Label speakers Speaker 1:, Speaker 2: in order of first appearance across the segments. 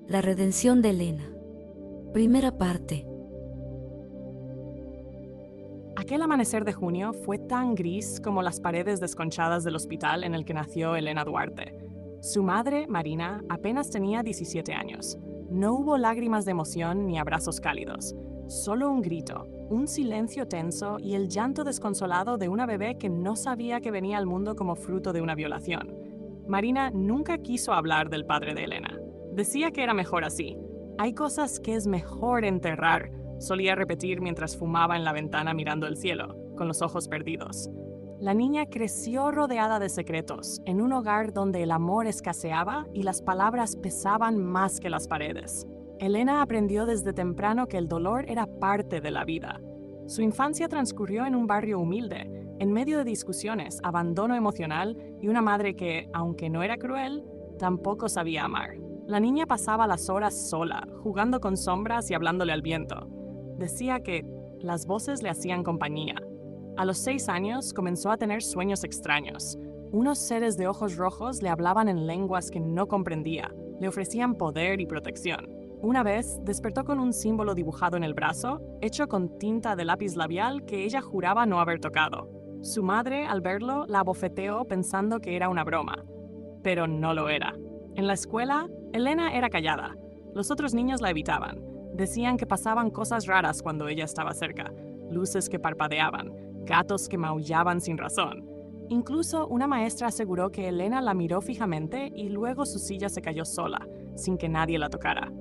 Speaker 1: La redención de Elena. Primera parte.
Speaker 2: Aquel amanecer de junio fue tan gris como las paredes desconchadas del hospital en el que nació Elena Duarte. Su madre, Marina, apenas tenía 17 años. No hubo lágrimas de emoción ni abrazos cálidos. Solo un grito, un silencio tenso y el llanto desconsolado de una bebé que no sabía que venía al mundo como fruto de una violación. Marina nunca quiso hablar del padre de Elena. Decía que era mejor así. Hay cosas que es mejor enterrar, solía repetir mientras fumaba en la ventana mirando el cielo, con los ojos perdidos. La niña creció rodeada de secretos, en un hogar donde el amor escaseaba y las palabras pesaban más que las paredes. Elena aprendió desde temprano que el dolor era parte de la vida. Su infancia transcurrió en un barrio humilde, en medio de discusiones, abandono emocional y una madre que, aunque no era cruel, tampoco sabía amar. La niña pasaba las horas sola, jugando con sombras y hablándole al viento. Decía que las voces le hacían compañía. A los 6 años comenzó a tener sueños extraños. Unos seres de ojos rojos le hablaban en lenguas que no comprendía, le ofrecían poder y protección. Una vez despertó con un símbolo dibujado en el brazo, hecho con tinta de lápiz labial que ella juraba no haber tocado. Su madre, al verlo, la abofeteó pensando que era una broma, pero no lo era. En la escuela, Elena era callada. Los otros niños la evitaban. Decían que pasaban cosas raras cuando ella estaba cerca, luces que parpadeaban, gatos que maullaban sin razón. Incluso una maestra aseguró que Elena la miró fijamente y luego su silla se cayó sola, sin que nadie la tocara.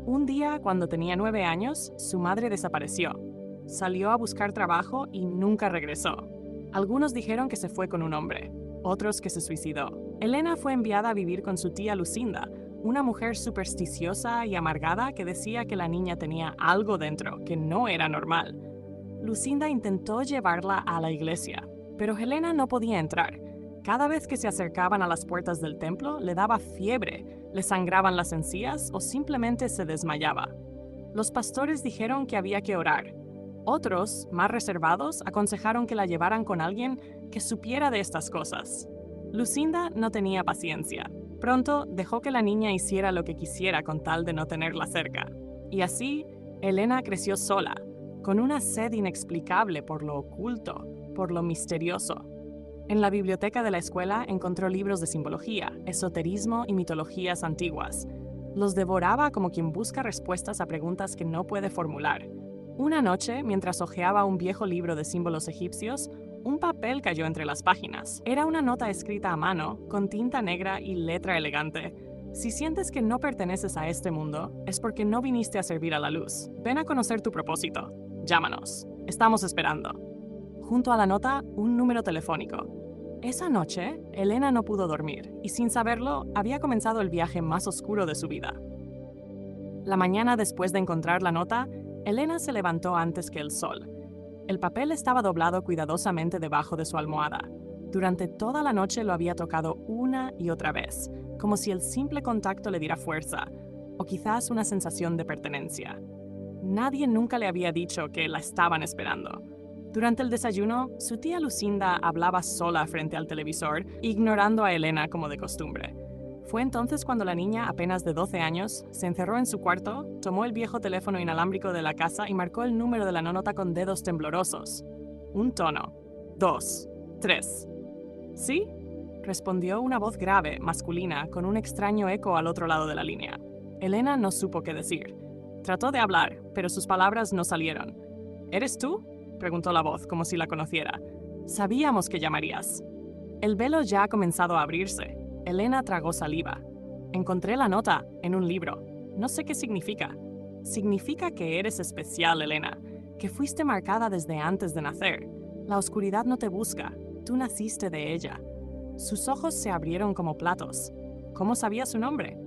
Speaker 2: Un día, cuando tenía 9 años, su madre desapareció. Salió a buscar trabajo y nunca regresó. Algunos dijeron que se fue con un hombre, otros que se suicidó. Elena fue enviada a vivir con su tía Lucinda, una mujer supersticiosa y amargada que decía que la niña tenía algo dentro que no era normal. Lucinda intentó llevarla a la iglesia, pero Elena no podía entrar. Cada vez que se acercaban a las puertas del templo, le daba fiebre, le sangraban las encías o simplemente se desmayaba. Los pastores dijeron que había que orar. Otros, más reservados, aconsejaron que la llevaran con alguien que supiera de estas cosas. Lucinda no tenía paciencia. Pronto dejó que la niña hiciera lo que quisiera con tal de no tenerla cerca. Y así, Elena creció sola, con una sed inexplicable por lo oculto, por lo misterioso. En la biblioteca de la escuela encontró libros de simbología, esoterismo y mitologías antiguas. Los devoraba como quien busca respuestas a preguntas que no puede formular. Una noche, mientras hojeaba un viejo libro de símbolos egipcios, un papel cayó entre las páginas. Era una nota escrita a mano, con tinta negra y letra elegante. Si sientes que no perteneces a este mundo, es porque no viniste a servir a la luz. Ven a conocer tu propósito. Llámanos. Estamos esperando. Junto a la nota, un número telefónico. Esa noche, Elena no pudo dormir, y sin saberlo, había comenzado el viaje más oscuro de su vida. La mañana después de encontrar la nota, Elena se levantó antes que el sol. El papel estaba doblado cuidadosamente debajo de su almohada. Durante toda la noche lo había tocado una y otra vez, como si el simple contacto le diera fuerza, o quizás una sensación de pertenencia. Nadie nunca le había dicho que la estaban esperando. Durante el desayuno, su tía Lucinda hablaba sola frente al televisor, ignorando a Elena como de costumbre. Fue entonces cuando la niña, apenas de 12 años, se encerró en su cuarto, tomó el viejo teléfono inalámbrico de la casa y marcó el número de la nota con dedos temblorosos. Un tono. 2, 3. ¿Sí? Respondió una voz grave, masculina, con un extraño eco al otro lado de la línea. Elena no supo qué decir. Trató de hablar, pero sus palabras no salieron. ¿Eres tú?, preguntó la voz, como si la conociera. Sabíamos que llamarías. El velo ya ha comenzado a abrirse. Elena tragó saliva. Encontré la nota en un libro. No sé qué significa. Significa que eres especial, Elena, que fuiste marcada desde antes de nacer. La oscuridad no te busca, tú naciste de ella. Sus ojos se abrieron como platos. ¿Cómo sabía su nombre?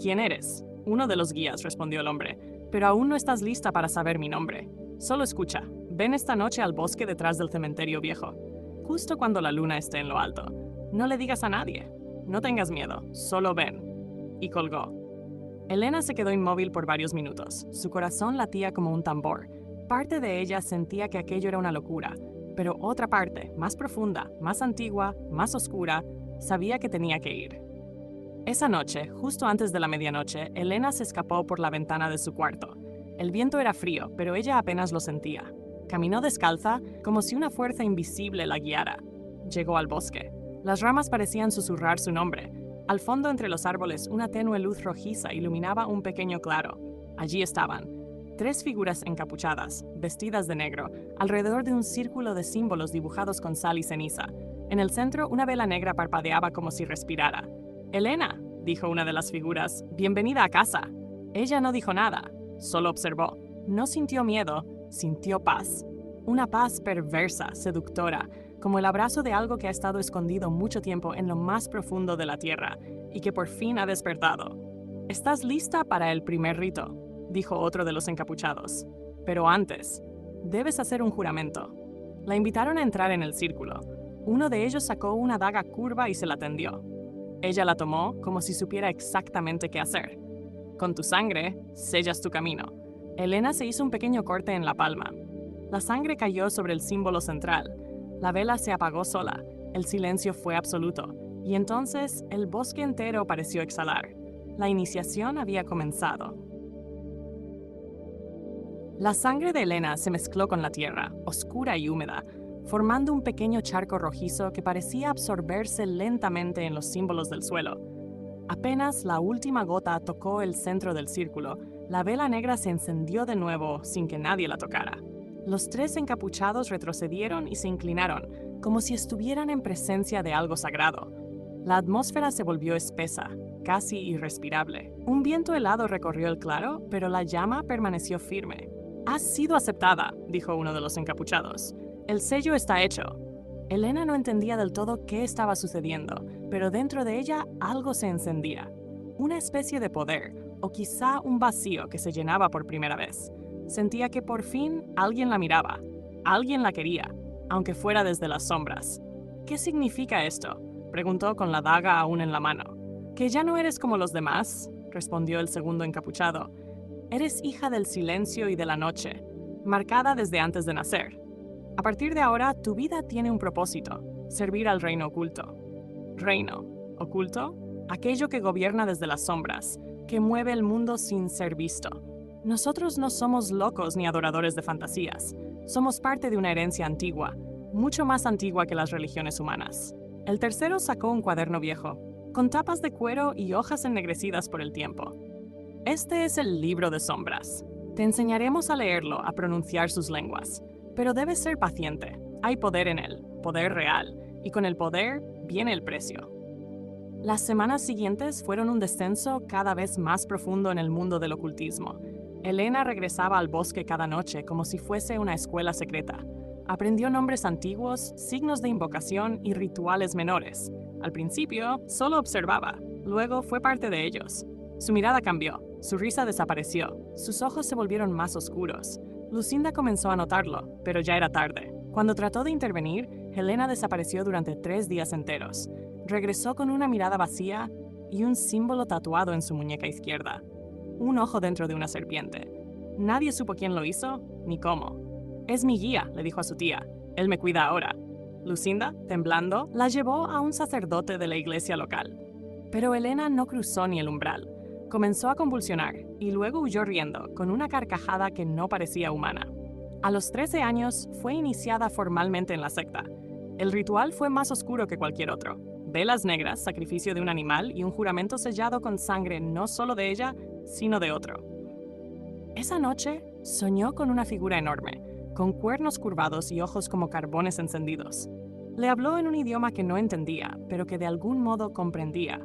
Speaker 2: ¿Quién eres? Uno de los guías, respondió el hombre. Pero aún no estás lista para saber mi nombre. Solo escucha. Ven esta noche al bosque detrás del cementerio viejo, justo cuando la luna esté en lo alto. No le digas a nadie. No tengas miedo, solo ven. Y colgó. Elena se quedó inmóvil por varios minutos. Su corazón latía como un tambor. Parte de ella sentía que aquello era una locura, pero otra parte, más profunda, más antigua, más oscura, sabía que tenía que ir. Esa noche, justo antes de la medianoche, Elena se escapó por la ventana de su cuarto. El viento era frío, pero ella apenas lo sentía. Caminó descalza, como si una fuerza invisible la guiara. Llegó al bosque. Las ramas parecían susurrar su nombre. Al fondo, entre los árboles, una tenue luz rojiza iluminaba un pequeño claro. Allí estaban, 3 figuras encapuchadas, vestidas de negro, alrededor de un círculo de símbolos dibujados con sal y ceniza. En el centro, una vela negra parpadeaba como si respirara. «Elena», dijo una de las figuras, «bienvenida a casa». Ella no dijo nada, solo observó. No sintió miedo, sintió paz. Una paz perversa, seductora, como el abrazo de algo que ha estado escondido mucho tiempo en lo más profundo de la tierra y que por fin ha despertado. «¿Estás lista para el primer rito?», dijo otro de los encapuchados. «Pero antes, debes hacer un juramento». La invitaron a entrar en el círculo. Uno de ellos sacó una daga curva y se la tendió. Ella la tomó como si supiera exactamente qué hacer. «Con tu sangre, sellas tu camino». Elena se hizo un pequeño corte en la palma. La sangre cayó sobre el símbolo central. La vela se apagó sola. El silencio fue absoluto. Y entonces el bosque entero pareció exhalar. La iniciación había comenzado. La sangre de Elena se mezcló con la tierra, oscura y húmeda, formando un pequeño charco rojizo que parecía absorberse lentamente en los símbolos del suelo. Apenas la última gota tocó el centro del círculo, la vela negra se encendió de nuevo sin que nadie la tocara. Los 3 encapuchados retrocedieron y se inclinaron, como si estuvieran en presencia de algo sagrado. La atmósfera se volvió espesa, casi irrespirable. Un viento helado recorrió el claro, pero la llama permaneció firme. «Has sido aceptada», dijo uno de los encapuchados. «El sello está hecho». Elena no entendía del todo qué estaba sucediendo, pero dentro de ella algo se encendía. Una especie de poder, o quizá un vacío que se llenaba por primera vez. Sentía que por fin alguien la miraba, alguien la quería, aunque fuera desde las sombras. «¿Qué significa esto?», preguntó con la daga aún en la mano. «Que ya no eres como los demás», respondió el segundo encapuchado. «Eres hija del silencio y de la noche, marcada desde antes de nacer. A partir de ahora, tu vida tiene un propósito, servir al reino oculto». ¿Reino oculto? Aquello que gobierna desde las sombras, que mueve el mundo sin ser visto. Nosotros no somos locos ni adoradores de fantasías. Somos parte de una herencia antigua, mucho más antigua que las religiones humanas. El tercero sacó un cuaderno viejo, con tapas de cuero y hojas ennegrecidas por el tiempo. «Este es el libro de sombras. Te enseñaremos a leerlo, a pronunciar sus lenguas. Pero debes ser paciente. Hay poder en él, poder real, y con el poder viene el precio». Las semanas siguientes fueron un descenso cada vez más profundo en el mundo del ocultismo. Elena regresaba al bosque cada noche como si fuese una escuela secreta. Aprendió nombres antiguos, signos de invocación y rituales menores. Al principio, solo observaba, luego fue parte de ellos. Su mirada cambió, su risa desapareció, sus ojos se volvieron más oscuros. Lucinda comenzó a notarlo, pero ya era tarde. Cuando trató de intervenir, Helena desapareció durante 3 días enteros. Regresó con una mirada vacía y un símbolo tatuado en su muñeca izquierda. Un ojo dentro de una serpiente. Nadie supo quién lo hizo, ni cómo. «Es mi guía», le dijo a su tía. «Él me cuida ahora». Lucinda, temblando, la llevó a un sacerdote de la iglesia local. Pero Helena no cruzó ni el umbral. Comenzó a convulsionar y luego huyó riendo, con una carcajada que no parecía humana. A los 13 años fue iniciada formalmente en la secta. El ritual fue más oscuro que cualquier otro. Velas negras, sacrificio de un animal y un juramento sellado con sangre no solo de ella, sino de otro. Esa noche soñó con una figura enorme, con cuernos curvados y ojos como carbones encendidos. Le habló en un idioma que no entendía, pero que de algún modo comprendía.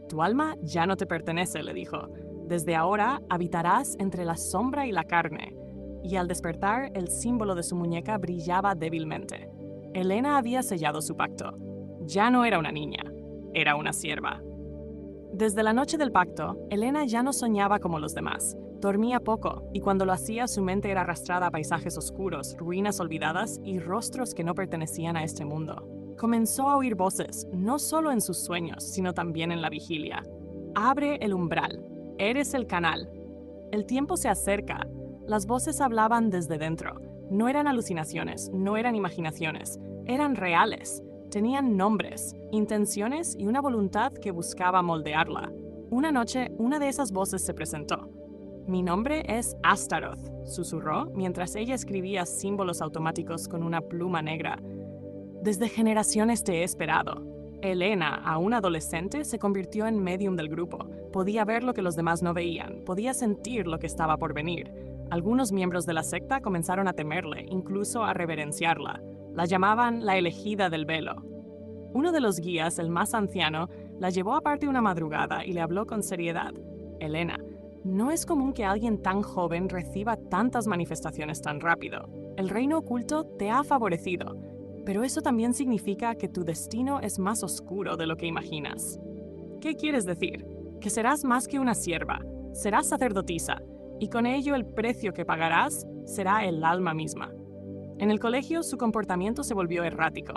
Speaker 2: «Tu alma ya no te pertenece», le dijo. «Desde ahora habitarás entre la sombra y la carne». Y al despertar, el símbolo de su muñeca brillaba débilmente. Helena había sellado su pacto. Ya no era una niña, era una sierva. Desde la noche del pacto, Helena ya no soñaba como los demás. Dormía poco, y cuando lo hacía su mente era arrastrada a paisajes oscuros, ruinas olvidadas y rostros que no pertenecían a este mundo. Comenzó a oír voces, no solo en sus sueños, sino también en la vigilia. «Abre el umbral, eres el canal». El tiempo se acerca. Las voces hablaban desde dentro. No eran alucinaciones, no eran imaginaciones, eran reales. Tenían nombres, intenciones y una voluntad que buscaba moldearla. Una noche, una de esas voces se presentó. «Mi nombre es Astaroth», susurró mientras ella escribía símbolos automáticos con una pluma negra. «Desde generaciones te he esperado». Elena, aún adolescente, se convirtió en medium del grupo. Podía ver lo que los demás no veían, podía sentir lo que estaba por venir. Algunos miembros de la secta comenzaron a temerle, incluso a reverenciarla. La llamaban la elegida del velo. Uno de los guías, el más anciano, la llevó aparte una madrugada y le habló con seriedad. «Elena, no es común que alguien tan joven reciba tantas manifestaciones tan rápido. El reino oculto te ha favorecido, pero eso también significa que tu destino es más oscuro de lo que imaginas». «¿Qué quieres decir?» «Que serás más que una sierva, serás sacerdotisa, y con ello el precio que pagarás será el alma misma». En el colegio su comportamiento se volvió errático.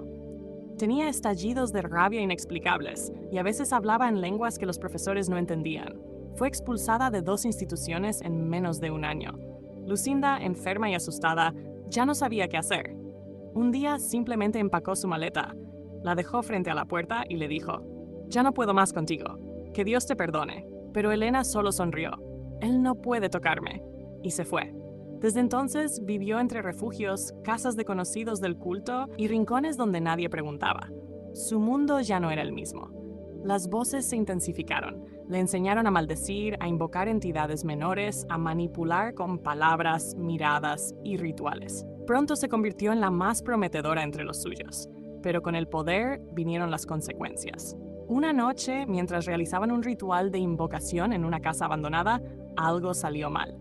Speaker 2: Tenía estallidos de rabia inexplicables y a veces hablaba en lenguas que los profesores no entendían. Fue expulsada de 2 instituciones en menos de un año. Lucinda, enferma y asustada, ya no sabía qué hacer. Un día simplemente empacó su maleta, la dejó frente a la puerta y le dijo: «Ya no puedo más contigo. Que Dios te perdone». Pero Elena solo sonrió. «Él no puede tocarme». Y se fue. Desde entonces vivió entre refugios, casas de conocidos del culto y rincones donde nadie preguntaba. Su mundo ya no era el mismo. Las voces se intensificaron. Le enseñaron a maldecir, a invocar entidades menores, a manipular con palabras, miradas y rituales. Pronto se convirtió en la más prometedora entre los suyos, pero con el poder vinieron las consecuencias. Una noche, mientras realizaban un ritual de invocación en una casa abandonada, algo salió mal.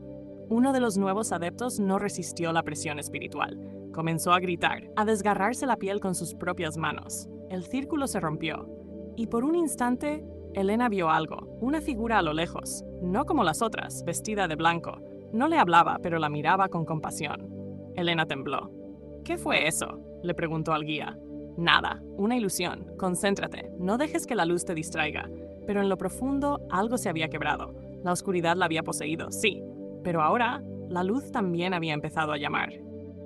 Speaker 2: Uno de los nuevos adeptos no resistió la presión espiritual. Comenzó a gritar, a desgarrarse la piel con sus propias manos. El círculo se rompió, y por un instante, Elena vio algo, una figura a lo lejos, no como las otras, vestida de blanco. No le hablaba, pero la miraba con compasión. Elena tembló. «¿Qué fue eso?», le preguntó al guía. «Nada, una ilusión. Concéntrate, no dejes que la luz te distraiga». Pero en lo profundo, algo se había quebrado. La oscuridad la había poseído, sí, pero ahora la luz también había empezado a llamar.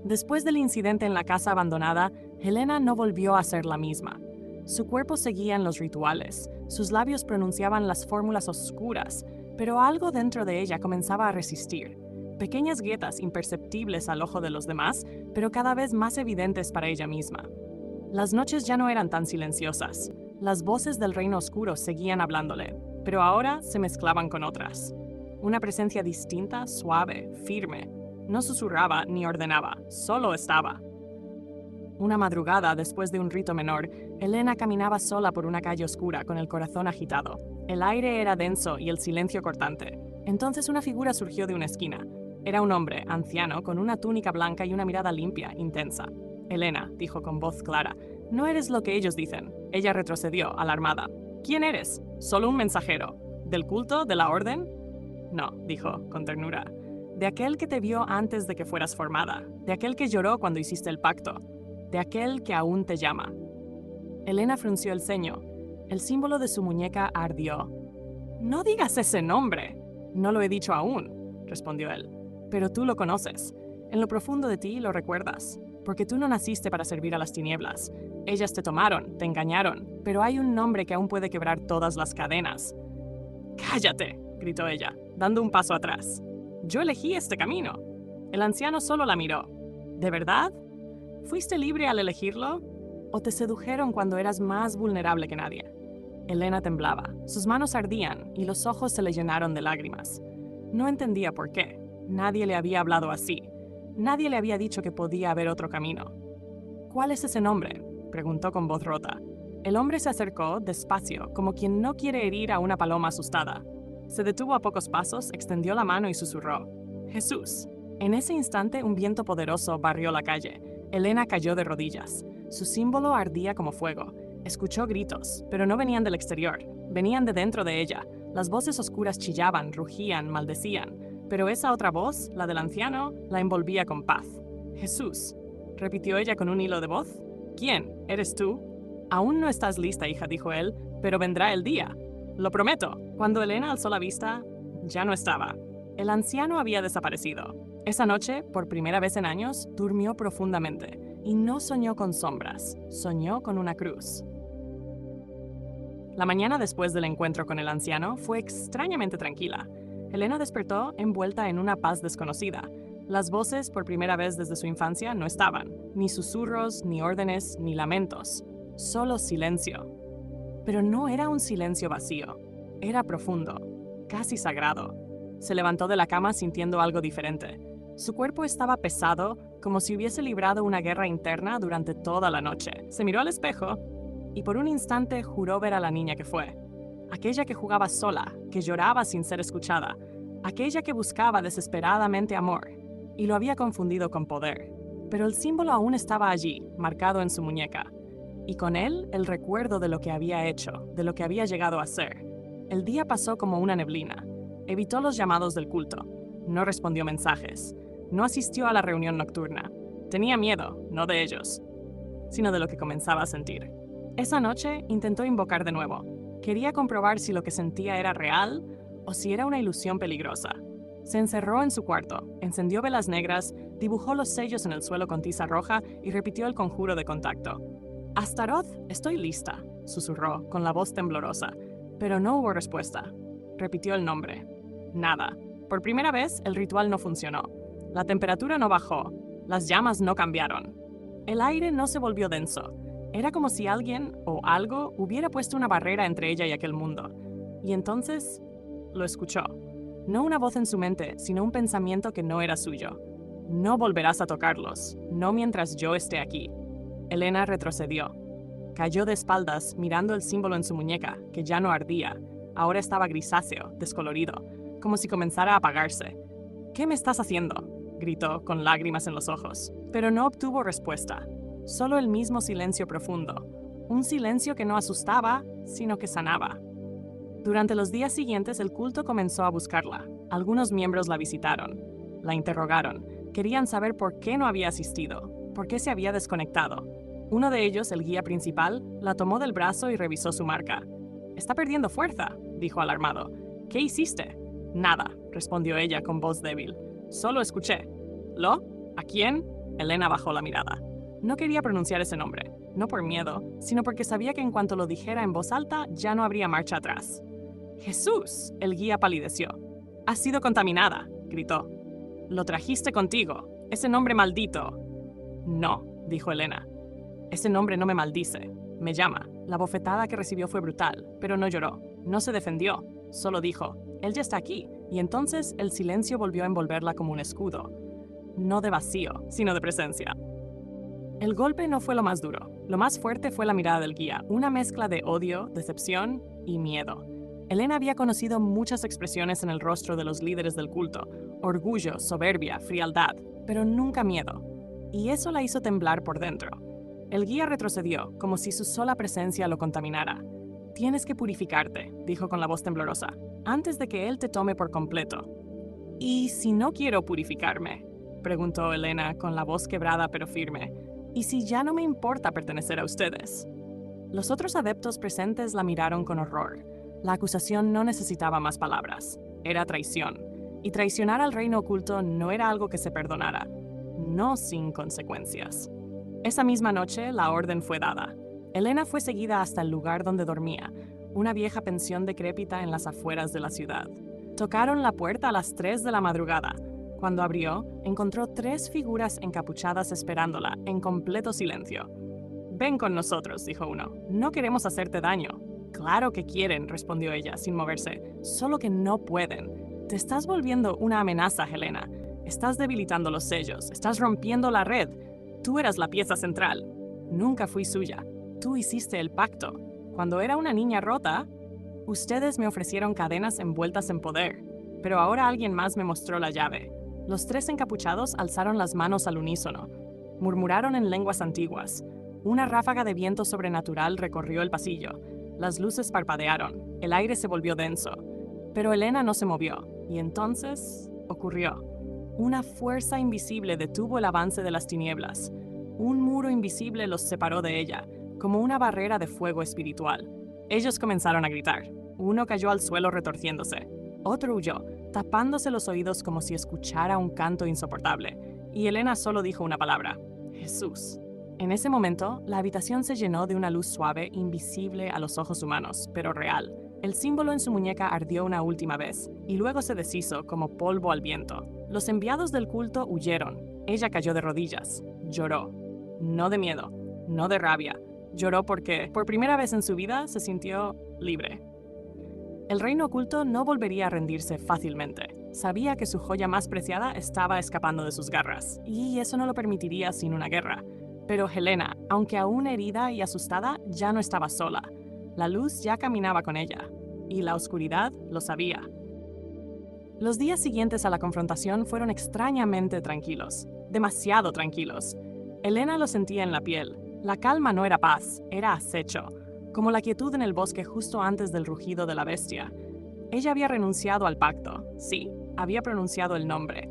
Speaker 2: Después del incidente en la casa abandonada, Elena no volvió a ser la misma. Su cuerpo seguía en los rituales, sus labios pronunciaban las fórmulas oscuras, pero algo dentro de ella comenzaba a resistir. Pequeñas grietas imperceptibles al ojo de los demás, pero cada vez más evidentes para ella misma. Las noches ya no eran tan silenciosas. Las voces del reino oscuro seguían hablándole, pero ahora se mezclaban con otras. Una presencia distinta, suave, firme. No susurraba ni ordenaba, solo estaba. Una madrugada, después de un rito menor, Elena caminaba sola por una calle oscura con el corazón agitado. El aire era denso y el silencio cortante. Entonces una figura surgió de una esquina. Era un hombre, anciano, con una túnica blanca y una mirada limpia, intensa. «Elena», dijo con voz clara, «no eres lo que ellos dicen». Ella retrocedió, alarmada. «¿Quién eres? ¿Solo un mensajero? ¿Del culto? ¿De la orden?» «No», dijo, con ternura. «De aquel que te vio antes de que fueras formada, de aquel que lloró cuando hiciste el pacto, de aquel que aún te llama». Elena frunció el ceño. El símbolo de su muñeca ardió. «No digas ese nombre». «No lo he dicho aún», respondió él. «Pero tú lo conoces. En lo profundo de ti lo recuerdas, porque tú no naciste para servir a las tinieblas. Ellas te tomaron, te engañaron, pero hay un nombre que aún puede quebrar todas las cadenas». «¡Cállate!», gritó ella, dando un paso atrás. «Yo elegí este camino». El anciano solo la miró. «¿De verdad? ¿Fuiste libre al elegirlo? ¿O te sedujeron cuando eras más vulnerable que nadie?» Elena temblaba, sus manos ardían y los ojos se le llenaron de lágrimas. No entendía por qué. Nadie le había hablado así. Nadie le había dicho que podía haber otro camino. «¿Cuál es ese nombre?», preguntó con voz rota. El hombre se acercó, despacio, como quien no quiere herir a una paloma asustada. Se detuvo a pocos pasos, extendió la mano y susurró: «Jesús». En ese instante, un viento poderoso barrió la calle. Elena cayó de rodillas. Su símbolo ardía como fuego. Escuchó gritos, pero no venían del exterior, venían de dentro de ella. Las voces oscuras chillaban, rugían, maldecían, pero esa otra voz, la del anciano, la envolvía con paz. «Jesús», repitió ella con un hilo de voz. «¿Quién? ¿Eres tú?» «Aún no estás lista, hija», dijo él, «pero vendrá el día. Lo prometo». Cuando Elena alzó la vista, ya no estaba. El anciano había desaparecido. Esa noche, por primera vez en años, durmió profundamente. y no soñó con sombras, soñó con una cruz. La mañana después del encuentro con el anciano fue extrañamente tranquila. Elena despertó envuelta en una paz desconocida. Las voces, por primera vez desde su infancia, no estaban, ni susurros, ni órdenes, ni lamentos, solo silencio. Pero no era un silencio vacío, era profundo, casi sagrado. Se levantó de la cama sintiendo algo diferente. Su cuerpo estaba pesado, como si hubiese librado una guerra interna durante toda la noche. Se miró al espejo y por un instante juró ver a la niña que fue. Aquella que jugaba sola, que lloraba sin ser escuchada, aquella que buscaba desesperadamente amor, y lo había confundido con poder. Pero el símbolo aún estaba allí, marcado en su muñeca, y con él el recuerdo de lo que había hecho, de lo que había llegado a ser. El día pasó como una neblina. Evitó los llamados del culto. No respondió mensajes. No asistió a la reunión nocturna. Tenía miedo, no de ellos, sino de lo que comenzaba a sentir. Esa noche intentó invocar de nuevo. Quería comprobar si lo que sentía era real o si era una ilusión peligrosa. Se encerró en su cuarto, encendió velas negras, dibujó los sellos en el suelo con tiza roja y repitió el conjuro de contacto. «Astaroth, estoy lista», susurró, con la voz temblorosa, pero no hubo respuesta. Repitió el nombre. Nada. Por primera vez, el ritual no funcionó. La temperatura no bajó, las llamas no cambiaron. El aire no se volvió denso. Era como si alguien o algo hubiera puesto una barrera entre ella y aquel mundo. Y entonces lo escuchó. No una voz en su mente, sino un pensamiento que no era suyo. «No volverás a tocarlos, no mientras yo esté aquí». Elena retrocedió. Cayó de espaldas, mirando el símbolo en su muñeca, que ya no ardía. Ahora estaba grisáceo, descolorido, como si comenzara a apagarse. «¿Qué me estás haciendo?», gritó, con lágrimas en los ojos. Pero no obtuvo respuesta. Solo el mismo silencio profundo. Un silencio que no asustaba, sino que sanaba. Durante los días siguientes, el culto comenzó a buscarla. Algunos miembros la visitaron. La interrogaron. Querían saber por qué no había asistido, por qué se había desconectado. Uno de ellos, el guía principal, la tomó del brazo y revisó su marca. «Está perdiendo fuerza», dijo alarmado. «¿Qué hiciste?» «Nada», respondió ella con voz débil. «Solo escuché». «¿Lo? ¿A quién?» Elena bajó la mirada. No quería pronunciar ese nombre, no por miedo, sino porque sabía que en cuanto lo dijera en voz alta ya no habría marcha atrás. «¡Jesús!», el guía palideció. «Has sido contaminada», gritó. «Lo trajiste contigo, ese nombre maldito». «No», dijo Elena. «Ese nombre no me maldice, me llama». La bofetada que recibió fue brutal, pero no lloró, no se defendió, solo dijo: «Él ya está aquí», y entonces el silencio volvió a envolverla como un escudo. No de vacío, sino de presencia. El golpe no fue lo más duro. Lo más fuerte fue la mirada del guía, una mezcla de odio, decepción y miedo. Elena había conocido muchas expresiones en el rostro de los líderes del culto: orgullo, soberbia, frialdad, pero nunca miedo. Y eso la hizo temblar por dentro. El guía retrocedió, como si su sola presencia lo contaminara. «Tienes que purificarte», dijo con la voz temblorosa, «antes de que él te tome por completo». «¿Y si no quiero purificarme?», preguntó Elena con la voz quebrada pero firme. «¿Y si ya no me importa pertenecer a ustedes?». Los otros adeptos presentes la miraron con horror. La acusación no necesitaba más palabras. Era traición. Y traicionar al reino oculto no era algo que se perdonara. No sin consecuencias. Esa misma noche, la orden fue dada. Elena fue seguida hasta el lugar donde dormía, una vieja pensión decrépita en las afueras de la ciudad. Tocaron la puerta a las 3 de la madrugada. Cuando abrió, encontró 3 figuras encapuchadas esperándola, en completo silencio. «Ven con nosotros», dijo uno. «No queremos hacerte daño». «Claro que quieren», respondió ella, sin moverse. «Solo que no pueden. Te estás volviendo una amenaza, Helena. Estás debilitando los sellos, estás rompiendo la red. Tú eras la pieza central. Nunca fui suya. Tú hiciste el pacto. Cuando era una niña rota, ustedes me ofrecieron cadenas envueltas en poder, pero ahora alguien más me mostró la llave». Los 3 encapuchados alzaron las manos al unísono. Murmuraron en lenguas antiguas. Una ráfaga de viento sobrenatural recorrió el pasillo. Las luces parpadearon. El aire se volvió denso. Pero Elena no se movió. Y entonces ocurrió. Una fuerza invisible detuvo el avance de las tinieblas. Un muro invisible los separó de ella, como una barrera de fuego espiritual. Ellos comenzaron a gritar. Uno cayó al suelo retorciéndose. Otro huyó, tapándose los oídos como si escuchara un canto insoportable. Y Elena solo dijo una palabra: «Jesús». En ese momento, la habitación se llenó de una luz suave, invisible a los ojos humanos, pero real. El símbolo en su muñeca ardió una última vez, y luego se deshizo como polvo al viento. Los enviados del culto huyeron. Ella cayó de rodillas. Lloró. No de miedo, no de rabia. Lloró porque, por primera vez en su vida, se sintió libre. El reino oculto no volvería a rendirse fácilmente. Sabía que su joya más preciada estaba escapando de sus garras, y eso no lo permitiría sin una guerra. Pero Helena, aunque aún herida y asustada, ya no estaba sola. La luz ya caminaba con ella, y la oscuridad lo sabía. Los días siguientes a la confrontación fueron extrañamente tranquilos, demasiado tranquilos. Helena lo sentía en la piel. La calma no era paz, era acecho, como la quietud en el bosque justo antes del rugido de la bestia. Ella había renunciado al pacto, sí, había pronunciado el nombre,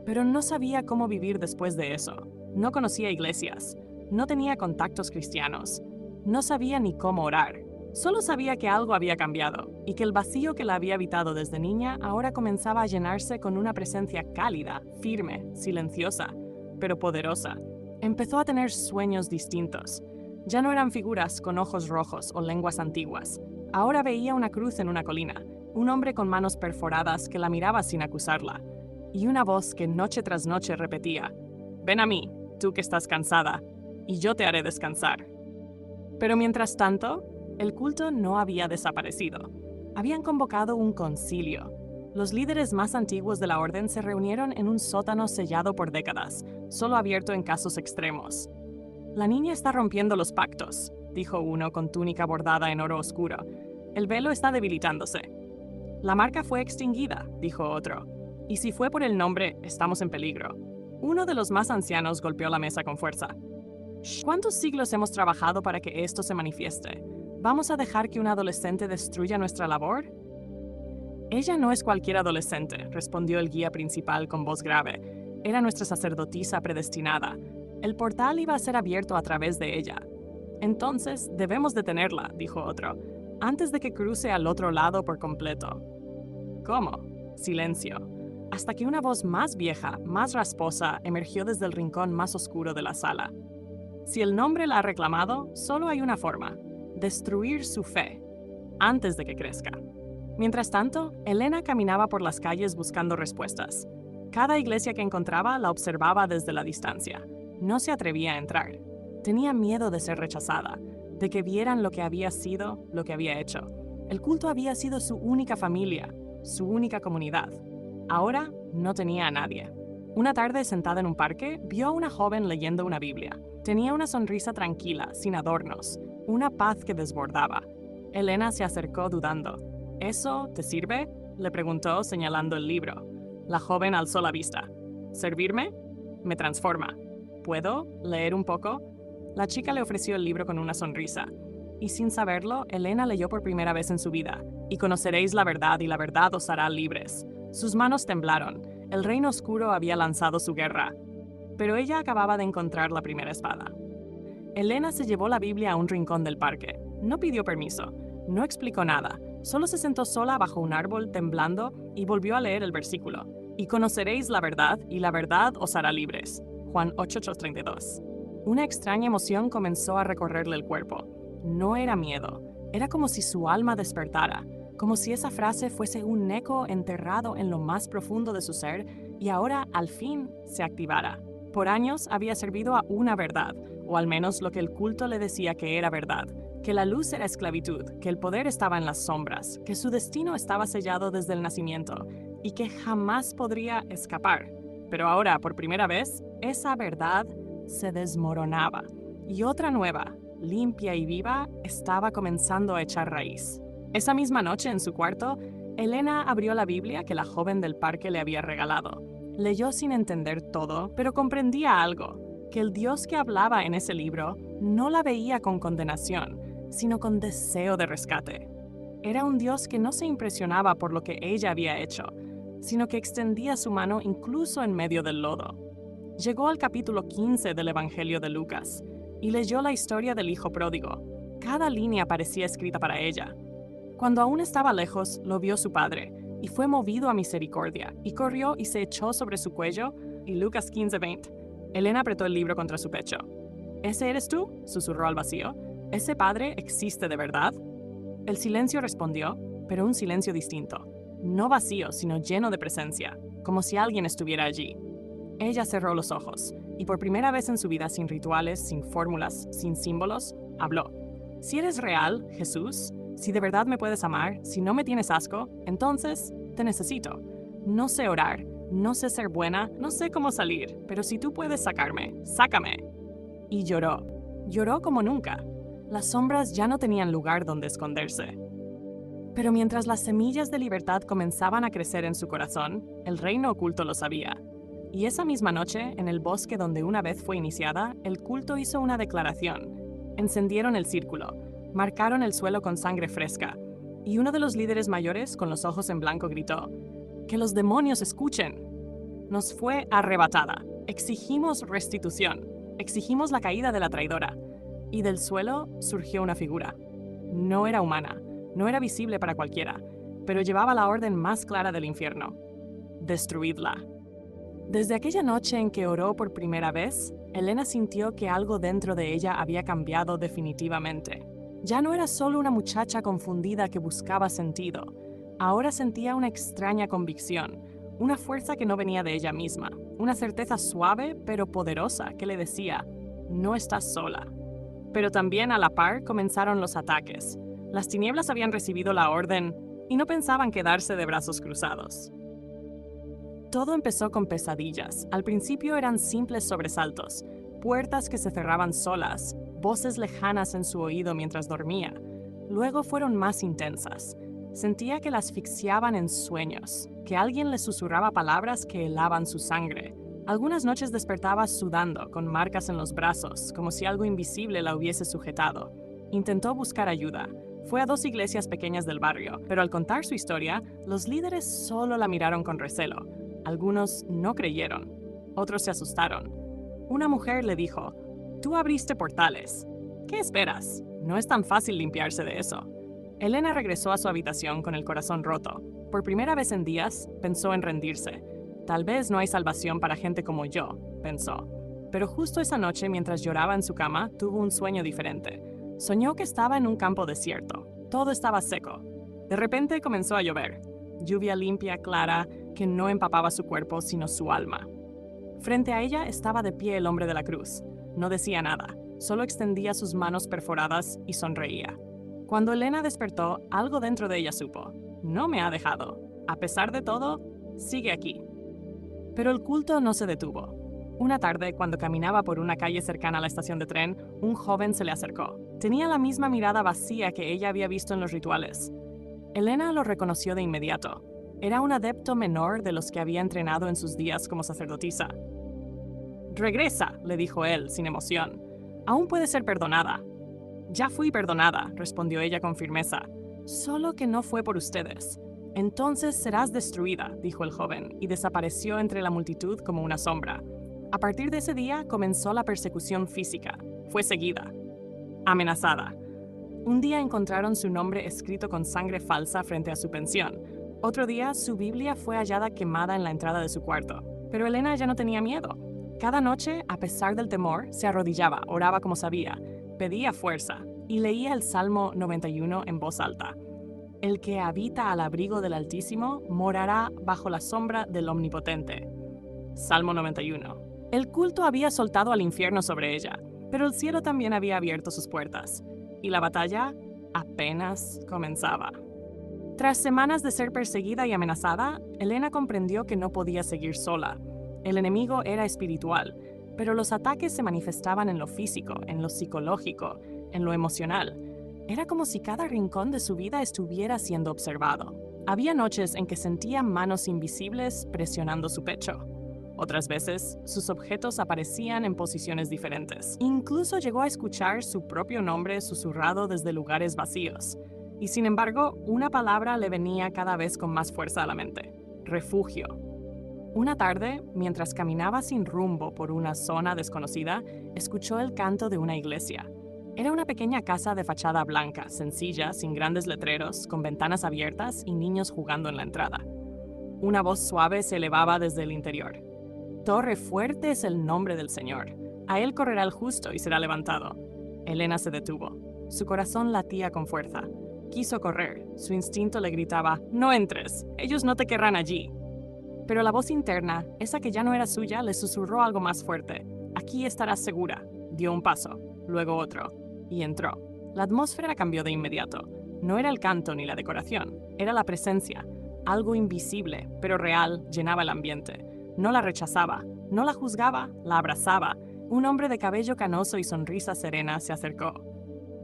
Speaker 2: pero no sabía cómo vivir después de eso. No conocía iglesias, no tenía contactos cristianos, no sabía ni cómo orar. Solo sabía que algo había cambiado y que el vacío que la había habitado desde niña ahora comenzaba a llenarse con una presencia cálida, firme, silenciosa, pero poderosa. Empezó a tener sueños distintos. Ya no eran figuras con ojos rojos o lenguas antiguas. Ahora veía una cruz en una colina, un hombre con manos perforadas que la miraba sin acusarla, y una voz que noche tras noche repetía: «Ven a mí, tú que estás cansada, y yo te haré descansar». Pero mientras tanto, el culto no había desaparecido. Habían convocado un concilio. Los líderes más antiguos de la orden se reunieron en un sótano sellado por décadas, solo abierto en casos extremos. «La niña está rompiendo los pactos», dijo uno con túnica bordada en oro oscuro. «El velo está debilitándose». «La marca fue extinguida», dijo otro. «Y si fue por el nombre, estamos en peligro». Uno de los más ancianos golpeó la mesa con fuerza. «¿Cuántos siglos hemos trabajado para que esto se manifieste? ¿Vamos a dejar que un adolescente destruya nuestra labor?» «Ella no es cualquier adolescente», respondió el guía principal con voz grave. «Era nuestra sacerdotisa predestinada. El portal iba a ser abierto a través de ella». «Entonces, debemos detenerla», dijo otro, «antes de que cruce al otro lado por completo». «¿Cómo?» Silencio. Hasta que una voz más vieja, más rasposa, emergió desde el rincón más oscuro de la sala. «Si el nombre la ha reclamado, solo hay una forma: destruir su fe, antes de que crezca». Mientras tanto, Helena caminaba por las calles buscando respuestas. Cada iglesia que encontraba la observaba desde la distancia. No se atrevía a entrar. Tenía miedo de ser rechazada, de que vieran lo que había sido, lo que había hecho. El culto había sido su única familia, su única comunidad. Ahora no tenía a nadie. Una tarde, sentada en un parque, vio a una joven leyendo una Biblia. Tenía una sonrisa tranquila, sin adornos, una paz que desbordaba. Helena se acercó dudando. «¿Eso te sirve?», le preguntó señalando el libro. La joven alzó la vista. «¿Servirme? Me transforma. ¿Puedo leer un poco?». La chica le ofreció el libro con una sonrisa. Y sin saberlo, Helena leyó por primera vez en su vida: «Y conoceréis la verdad, y la verdad os hará libres». Sus manos temblaron. El reino oscuro había lanzado su guerra. Pero ella acababa de encontrar la primera espada. Helena se llevó la Biblia a un rincón del parque. No pidió permiso. No explicó nada. Solo se sentó sola bajo un árbol, temblando, y volvió a leer el versículo: «Y conoceréis la verdad, y la verdad os hará libres». Juan 8:32. Una extraña emoción comenzó a recorrerle el cuerpo. No era miedo. Era como si su alma despertara, como si esa frase fuese un eco enterrado en lo más profundo de su ser y ahora, al fin, se activara. Por años había servido a una verdad, o al menos lo que el culto le decía que era verdad: que la luz era esclavitud, que el poder estaba en las sombras, que su destino estaba sellado desde el nacimiento y que jamás podría escapar. Pero ahora, por primera vez, esa verdad se desmoronaba y otra nueva, limpia y viva, estaba comenzando a echar raíz. Esa misma noche, en su cuarto, Helena abrió la Biblia que la joven del parque le había regalado. Leyó sin entender todo, pero comprendía algo: que el Dios que hablaba en ese libro no la veía con condenación, sino con deseo de rescate. Era un Dios que no se impresionaba por lo que ella había hecho, sino que extendía su mano incluso en medio del lodo. Llegó al capítulo 15 del Evangelio de Lucas y leyó la historia del hijo pródigo. Cada línea parecía escrita para ella. Cuando aún estaba lejos, lo vio su padre, y fue movido a misericordia, y corrió y se echó sobre su cuello, y Lucas 15:20. Helena apretó el libro contra su pecho. ¿Ese eres tú?, susurró al vacío. ¿Ese padre existe de verdad? El silencio respondió, pero un silencio distinto. No vacío, sino lleno de presencia, como si alguien estuviera allí. Ella cerró los ojos, y por primera vez en su vida, sin rituales, sin fórmulas, sin símbolos, habló. Si eres real, Jesús, si de verdad me puedes amar, si no me tienes asco, entonces te necesito. No sé orar, no sé ser buena, no sé cómo salir, pero si tú puedes sacarme, sácame. Y lloró. Lloró como nunca. Las sombras ya no tenían lugar donde esconderse. Pero mientras las semillas de libertad comenzaban a crecer en su corazón, el reino oculto lo sabía. Y esa misma noche, en el bosque donde una vez fue iniciada, el culto hizo una declaración. Encendieron el círculo, marcaron el suelo con sangre fresca, y uno de los líderes mayores, con los ojos en blanco, gritó: ¡Que los demonios escuchen! Nos fue arrebatada. Exigimos restitución. Exigimos la caída de la traidora. Y del suelo surgió una figura. No era humana, no era visible para cualquiera, pero llevaba la orden más clara del infierno: destruidla. Desde aquella noche en que oró por primera vez, Elena sintió que algo dentro de ella había cambiado definitivamente. Ya no era solo una muchacha confundida que buscaba sentido. Ahora sentía una extraña convicción, una fuerza que no venía de ella misma, una certeza suave pero poderosa que le decía: no estás sola. Pero también a la par comenzaron los ataques. Las tinieblas habían recibido la orden y no pensaban quedarse de brazos cruzados. Todo empezó con pesadillas. Al principio eran simples sobresaltos, puertas que se cerraban solas, voces lejanas en su oído mientras dormía. Luego fueron más intensas. Sentía que la asfixiaban en sueños, que alguien le susurraba palabras que helaban su sangre. Algunas noches despertaba sudando, con marcas en los brazos, como si algo invisible la hubiese sujetado. Intentó buscar ayuda. Fue a 2 iglesias pequeñas del barrio, pero al contar su historia, los líderes solo la miraron con recelo. Algunos no creyeron, otros se asustaron. Una mujer le dijo: «Tú abriste portales. ¿Qué esperas? No es tan fácil limpiarse de eso». Elena regresó a su habitación con el corazón roto. Por primera vez en días, pensó en rendirse. Tal vez no hay salvación para gente como yo, pensó. Pero justo esa noche, mientras lloraba en su cama, tuvo un sueño diferente. Soñó que estaba en un campo desierto. Todo estaba seco. De repente comenzó a llover. Lluvia limpia, clara, que no empapaba su cuerpo, sino su alma. Frente a ella estaba de pie el hombre de la cruz. No decía nada, solo extendía sus manos perforadas y sonreía. Cuando Elena despertó, algo dentro de ella supo: no me ha dejado. A pesar de todo, sigue aquí. Pero el culto no se detuvo. Una tarde, cuando caminaba por una calle cercana a la estación de tren, un joven se le acercó. Tenía la misma mirada vacía que ella había visto en los rituales. Elena lo reconoció de inmediato. Era un adepto menor de los que había entrenado en sus días como sacerdotisa. «Regresa», le dijo él, sin emoción. «Aún puede ser perdonada». «Ya fui perdonada», respondió ella con firmeza. «Solo que no fue por ustedes». «Entonces serás destruida», dijo el joven, y desapareció entre la multitud como una sombra. A partir de ese día comenzó la persecución física. Fue seguida, amenazada. Un día encontraron su nombre escrito con sangre falsa frente a su pensión. Otro día, su Biblia fue hallada quemada en la entrada de su cuarto. Pero Elena ya no tenía miedo. Cada noche, a pesar del temor, se arrodillaba, oraba como sabía, pedía fuerza y leía el Salmo 91 en voz alta. «El que habita al abrigo del Altísimo morará bajo la sombra del Omnipotente». Salmo 91. El culto había soltado al infierno sobre ella, pero el cielo también había abierto sus puertas, y la batalla apenas comenzaba. Tras semanas de ser perseguida y amenazada, Elena comprendió que no podía seguir sola. El enemigo era espiritual, pero los ataques se manifestaban en lo físico, en lo psicológico, en lo emocional. Era como si cada rincón de su vida estuviera siendo observado. Había noches en que sentía manos invisibles presionando su pecho. Otras veces, sus objetos aparecían en posiciones diferentes. Incluso llegó a escuchar su propio nombre susurrado desde lugares vacíos. Y sin embargo, una palabra le venía cada vez con más fuerza a la mente: refugio. Una tarde, mientras caminaba sin rumbo por una zona desconocida, escuchó el canto de una iglesia. Era una pequeña casa de fachada blanca, sencilla, sin grandes letreros, con ventanas abiertas y niños jugando en la entrada. Una voz suave se elevaba desde el interior. «Torre fuerte es el nombre del Señor. A él correrá el justo y será levantado. Elena se detuvo. Su corazón latía con fuerza. Quiso correr. Su instinto le gritaba, «No entres, ellos no te querrán allí». Pero la voz interna, esa que ya no era suya, le susurró algo más fuerte. «Aquí estarás segura». Dio un paso, luego otro, y entró. La atmósfera cambió de inmediato. No era el canto ni la decoración, era la presencia. Algo invisible, pero real, llenaba el ambiente. No la rechazaba, no la juzgaba, la abrazaba. Un hombre de cabello canoso y sonrisa serena se acercó.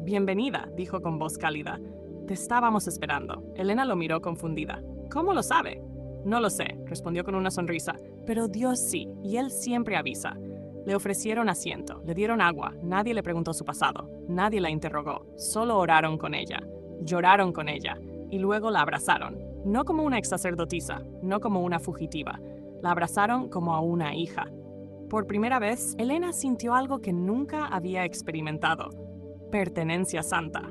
Speaker 2: «Bienvenida», dijo con voz cálida. «Te estábamos esperando». Elena lo miró confundida. «¿Cómo lo sabe?» «No lo sé», respondió con una sonrisa. «Pero Dios sí, y Él siempre avisa». Le ofrecieron asiento, le dieron agua, nadie le preguntó su pasado, nadie la interrogó, solo oraron con ella, lloraron con ella, y luego la abrazaron. No como una ex sacerdotisa, no como una fugitiva. La abrazaron como a una hija. Por primera vez, Elena sintió algo que nunca había experimentado: pertenencia santa.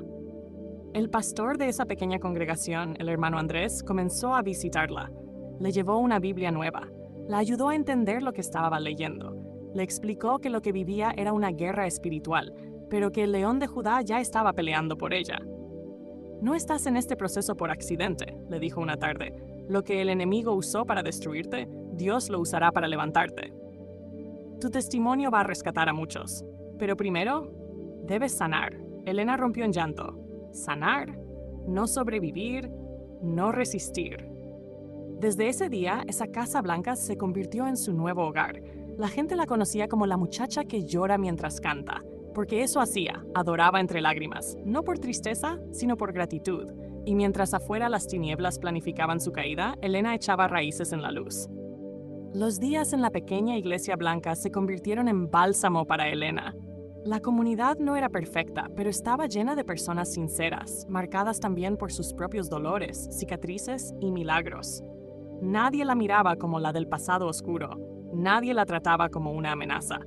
Speaker 2: El pastor de esa pequeña congregación, el hermano Andrés, comenzó a visitarla. Le llevó una Biblia nueva. La ayudó a entender lo que estaba leyendo. Le explicó que lo que vivía era una guerra espiritual, pero que el león de Judá ya estaba peleando por ella. «No estás en este proceso por accidente», le dijo una tarde. «Lo que el enemigo usó para destruirte, Dios lo usará para levantarte. Tu testimonio va a rescatar a muchos. Pero primero, debes sanar». Elena rompió en llanto. Sanar, no sobrevivir, no resistir. Desde ese día, esa Casa Blanca se convirtió en su nuevo hogar. La gente la conocía como la muchacha que llora mientras canta, porque eso hacía, adoraba entre lágrimas, no por tristeza, sino por gratitud. Y mientras afuera las tinieblas planificaban su caída, Elena echaba raíces en la luz. Los días en la pequeña iglesia blanca se convirtieron en bálsamo para Elena. La comunidad no era perfecta, pero estaba llena de personas sinceras, marcadas también por sus propios dolores, cicatrices y milagros. Nadie la miraba como la del pasado oscuro. Nadie la trataba como una amenaza.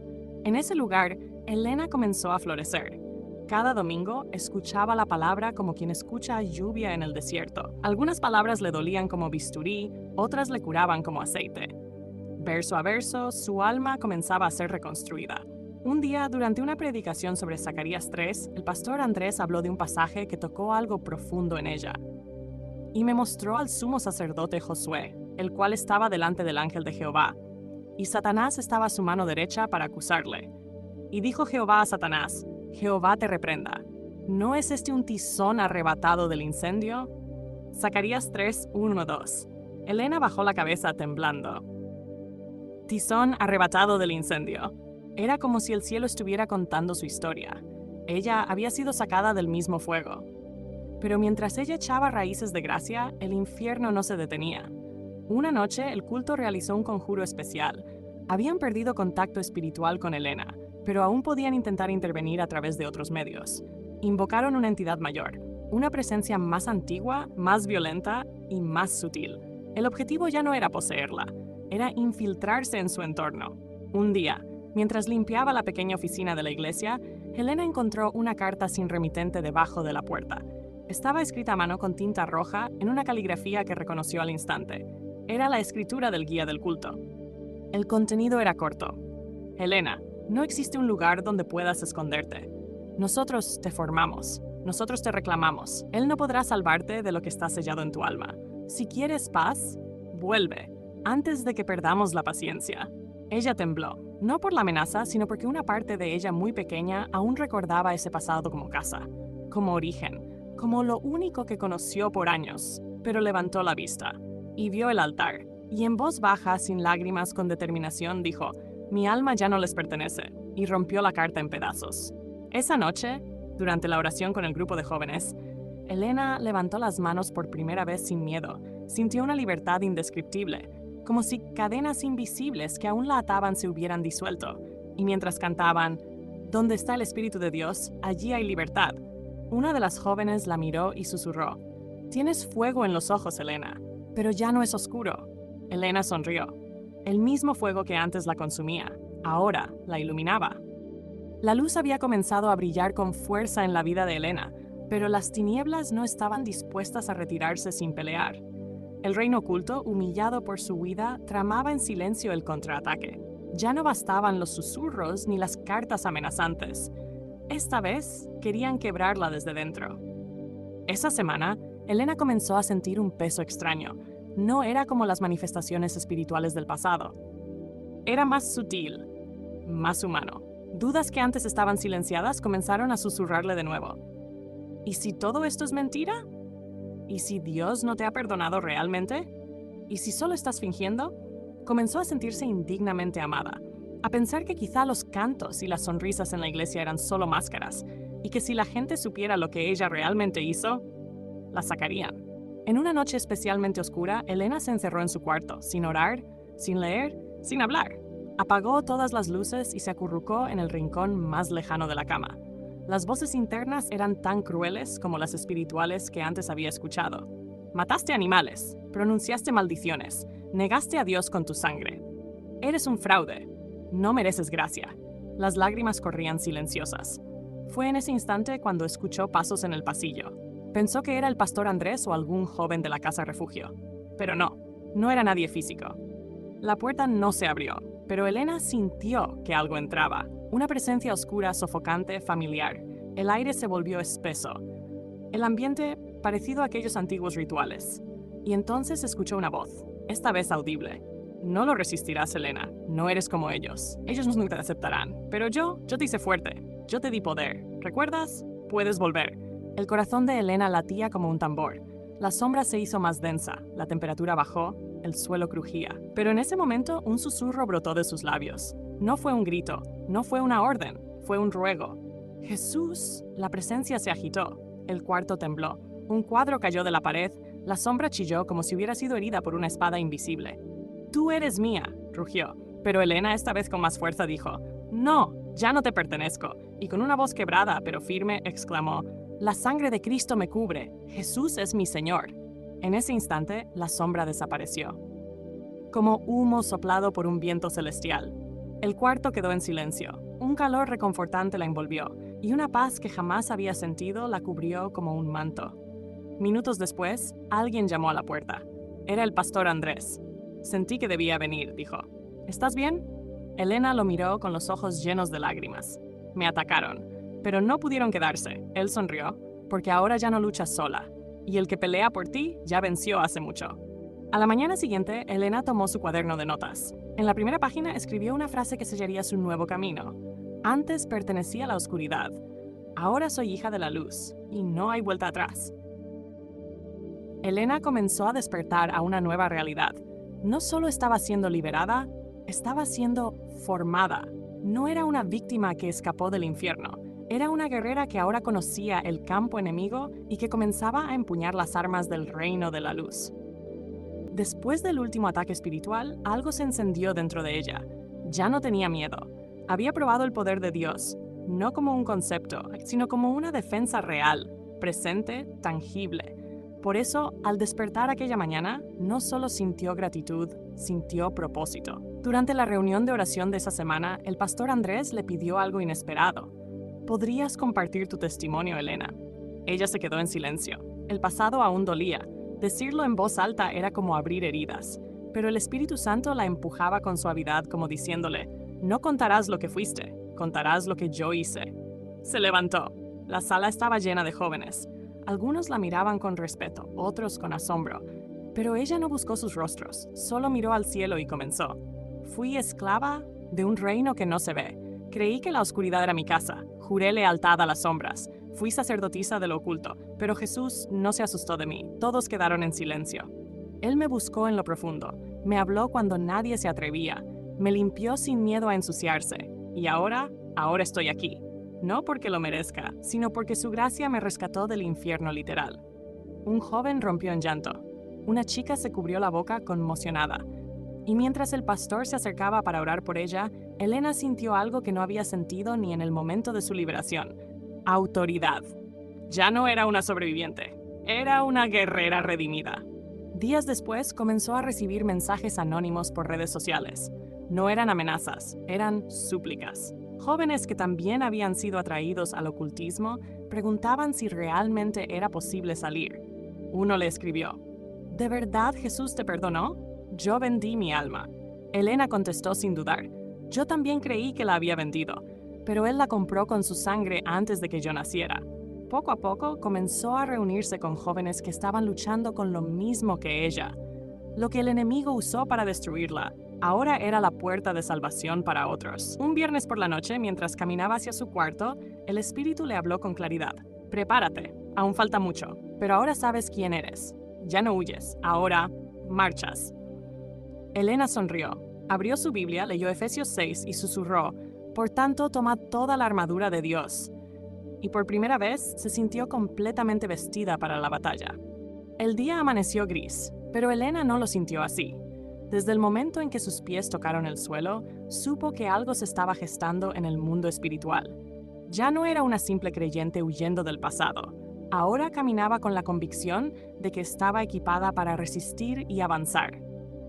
Speaker 2: En ese lugar, Elena comenzó a florecer. Cada domingo escuchaba la palabra como quien escucha lluvia en el desierto. Algunas palabras le dolían como bisturí, otras le curaban como aceite. Verso a verso, su alma comenzaba a ser reconstruida. Un día, durante una predicación sobre Zacarías 3, el pastor Andrés habló de un pasaje que tocó algo profundo en ella. «Y me mostró al sumo sacerdote Josué, el cual estaba delante del ángel de Jehová, y Satanás estaba a su mano derecha para acusarle. Y dijo Jehová a Satanás, Jehová te reprenda. ¿No es este un tizón arrebatado del incendio?» Zacarías 3, 1-2. Elena bajó la cabeza temblando. Tizón arrebatado del incendio. Era como si el cielo estuviera contando su historia. Ella había sido sacada del mismo fuego. Pero mientras ella echaba raíces de gracia, el infierno no se detenía. Una noche, el culto realizó un conjuro especial. Habían perdido contacto espiritual con Elena, pero aún podían intentar intervenir a través de otros medios. Invocaron una entidad mayor, una presencia más antigua, más violenta y más sutil. El objetivo ya no era poseerla, era infiltrarse en su entorno. Un día, mientras limpiaba la pequeña oficina de la iglesia, Elena encontró una carta sin remitente debajo de la puerta. Estaba escrita a mano con tinta roja en una caligrafía que reconoció al instante. Era la escritura del guía del culto. El contenido era corto. «Elena, no existe un lugar donde puedas esconderte. Nosotros te formamos. Nosotros te reclamamos. Él no podrá salvarte de lo que está sellado en tu alma. Si quieres paz, vuelve, antes de que perdamos la paciencia». Ella tembló, no por la amenaza, sino porque una parte de ella muy pequeña aún recordaba ese pasado como casa, como origen, como lo único que conoció por años. Pero levantó la vista y vio el altar, y en voz baja, sin lágrimas, con determinación, dijo, «Mi alma ya no les pertenece», y rompió la carta en pedazos. Esa noche, durante la oración con el grupo de jóvenes, Elena levantó las manos por primera vez sin miedo. Sintió una libertad indescriptible, como si cadenas invisibles que aún la ataban se hubieran disuelto. Y mientras cantaban, «Donde está el Espíritu de Dios, allí hay libertad», una de las jóvenes la miró y susurró, «Tienes fuego en los ojos, Elena, pero ya no es oscuro». Elena sonrió. El mismo fuego que antes la consumía, ahora la iluminaba. La luz había comenzado a brillar con fuerza en la vida de Elena, pero las tinieblas no estaban dispuestas a retirarse sin pelear. El reino oculto, humillado por su huida, tramaba en silencio el contraataque. Ya no bastaban los susurros ni las cartas amenazantes. Esta vez querían quebrarla desde dentro. Esa semana, Elena comenzó a sentir un peso extraño. No era como las manifestaciones espirituales del pasado. Era más sutil, más humano. Dudas que antes estaban silenciadas comenzaron a susurrarle de nuevo. ¿Y si todo esto es mentira? ¿Y si Dios no te ha perdonado realmente? ¿Y si solo estás fingiendo? Comenzó a sentirse indignamente amada, a pensar que quizá los cantos y las sonrisas en la iglesia eran solo máscaras, y que si la gente supiera lo que ella realmente hizo, la sacarían. En una noche especialmente oscura, Elena se encerró en su cuarto, sin orar, sin leer, sin hablar. Apagó todas las luces y se acurrucó en el rincón más lejano de la cama. Las voces internas eran tan crueles como las espirituales que antes había escuchado. Mataste animales, pronunciaste maldiciones, negaste a Dios con tu sangre. Eres un fraude. No mereces gracia. Las lágrimas corrían silenciosas. Fue en ese instante cuando escuchó pasos en el pasillo. Pensó que era el pastor Andrés o algún joven de la casa refugio. Pero no era nadie físico. La puerta no se abrió, pero Elena sintió que algo entraba. Una presencia oscura, sofocante, familiar. El aire se volvió espeso. El ambiente parecido a aquellos antiguos rituales. Y entonces escuchó una voz, esta vez audible. No lo resistirás, Elena. No eres como ellos. Ellos nunca te aceptarán. Pero yo te hice fuerte. Yo te di poder. ¿Recuerdas? Puedes volver. El corazón de Elena latía como un tambor. La sombra se hizo más densa, la temperatura bajó, el suelo crujía. Pero en ese momento un susurro brotó de sus labios. No fue un grito, no fue una orden, fue un ruego. ¡Jesús! La presencia se agitó. El cuarto tembló. Un cuadro cayó de la pared. La sombra chilló como si hubiera sido herida por una espada invisible. «Tú eres mía», rugió. Pero Elena, esta vez con más fuerza, dijo, «No, ya no te pertenezco». Y con una voz quebrada pero firme exclamó, «La sangre de Cristo me cubre. Jesús es mi Señor». En ese instante, la sombra desapareció, como humo soplado por un viento celestial. El cuarto quedó en silencio. Un calor reconfortante la envolvió, y una paz que jamás había sentido la cubrió como un manto. Minutos después, alguien llamó a la puerta. Era el pastor Andrés. «Sentí que debía venir», dijo. «¿Estás bien?» Elena lo miró con los ojos llenos de lágrimas. «Me atacaron, pero no pudieron quedarse», él sonrió, «porque ahora ya no luchas sola, y el que pelea por ti ya venció hace mucho». A la mañana siguiente, Elena tomó su cuaderno de notas. En la primera página escribió una frase que sellaría su nuevo camino. «Antes pertenecía a la oscuridad. Ahora soy hija de la luz, y no hay vuelta atrás». Elena comenzó a despertar a una nueva realidad. No solo estaba siendo liberada, estaba siendo formada. No era una víctima que escapó del infierno. Era una guerrera que ahora conocía el campo enemigo y que comenzaba a empuñar las armas del reino de la luz. Después del último ataque espiritual, algo se encendió dentro de ella. Ya no tenía miedo. Había probado el poder de Dios, no como un concepto, sino como una defensa real, presente, tangible. Por eso, al despertar aquella mañana, no solo sintió gratitud, sintió propósito. Durante la reunión de oración de esa semana, el pastor Andrés le pidió algo inesperado. «¿Podrías compartir tu testimonio, Elena?» Ella se quedó en silencio. El pasado aún dolía. Decirlo en voz alta era como abrir heridas. Pero el Espíritu Santo la empujaba con suavidad, como diciéndole, «No contarás lo que fuiste, contarás lo que yo hice». Se levantó. La sala estaba llena de jóvenes. Algunos la miraban con respeto, otros con asombro. Pero ella no buscó sus rostros, solo miró al cielo y comenzó. «Fui esclava de un reino que no se ve. Creí que la oscuridad era mi casa. Juré lealtad a las sombras. Fui sacerdotisa de lo oculto, pero Jesús no se asustó de mí. Todos quedaron en silencio. Él me buscó en lo profundo. Me habló cuando nadie se atrevía. Me limpió sin miedo a ensuciarse. Y ahora estoy aquí. No porque lo merezca, sino porque su gracia me rescató del infierno literal». Un joven rompió en llanto. Una chica se cubrió la boca conmocionada. Y mientras el pastor se acercaba para orar por ella, Elena sintió algo que no había sentido ni en el momento de su liberación. Autoridad. Ya no era una sobreviviente, era una guerrera redimida. Días después comenzó a recibir mensajes anónimos por redes sociales. No eran amenazas, eran súplicas. Jóvenes que también habían sido atraídos al ocultismo preguntaban si realmente era posible salir. Uno le escribió, «¿De verdad Jesús te perdonó? Yo vendí mi alma». Elena contestó sin dudar, Yo también creí que la había vendido, pero él la compró con su sangre antes de que yo naciera. Poco a poco comenzó a reunirse con jóvenes que estaban luchando con lo mismo que ella. Lo que el enemigo usó para destruirla, ahora era la puerta de salvación para otros. Un viernes por la noche, mientras caminaba hacia su cuarto, el Espíritu le habló con claridad. Prepárate, aún falta mucho, pero ahora sabes quién eres. Ya no huyes, ahora marchas. Elena sonrió, abrió su Biblia, leyó Efesios 6 y susurró, por tanto, toma toda la armadura de Dios. Y por primera vez se sintió completamente vestida para la batalla. El día amaneció gris, pero Elena no lo sintió así. Desde el momento en que sus pies tocaron el suelo, supo que algo se estaba gestando en el mundo espiritual. Ya no era una simple creyente huyendo del pasado. Ahora caminaba con la convicción de que estaba equipada para resistir y avanzar.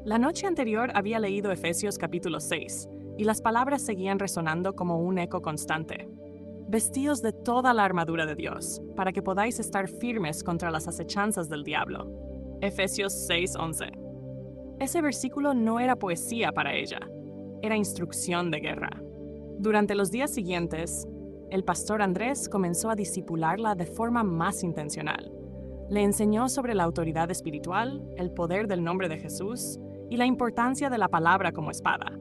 Speaker 2: La noche anterior había leído Efesios capítulo 6, y las palabras seguían resonando como un eco constante. Vestíos de toda la armadura de Dios, para que podáis estar firmes contra las acechanzas del diablo. Efesios 6:11. Ese versículo no era poesía para ella, era instrucción de guerra. Durante los días siguientes, el pastor Andrés comenzó a discipularla de forma más intencional. Le enseñó sobre la autoridad espiritual, el poder del nombre de Jesús y la importancia de la palabra como espada.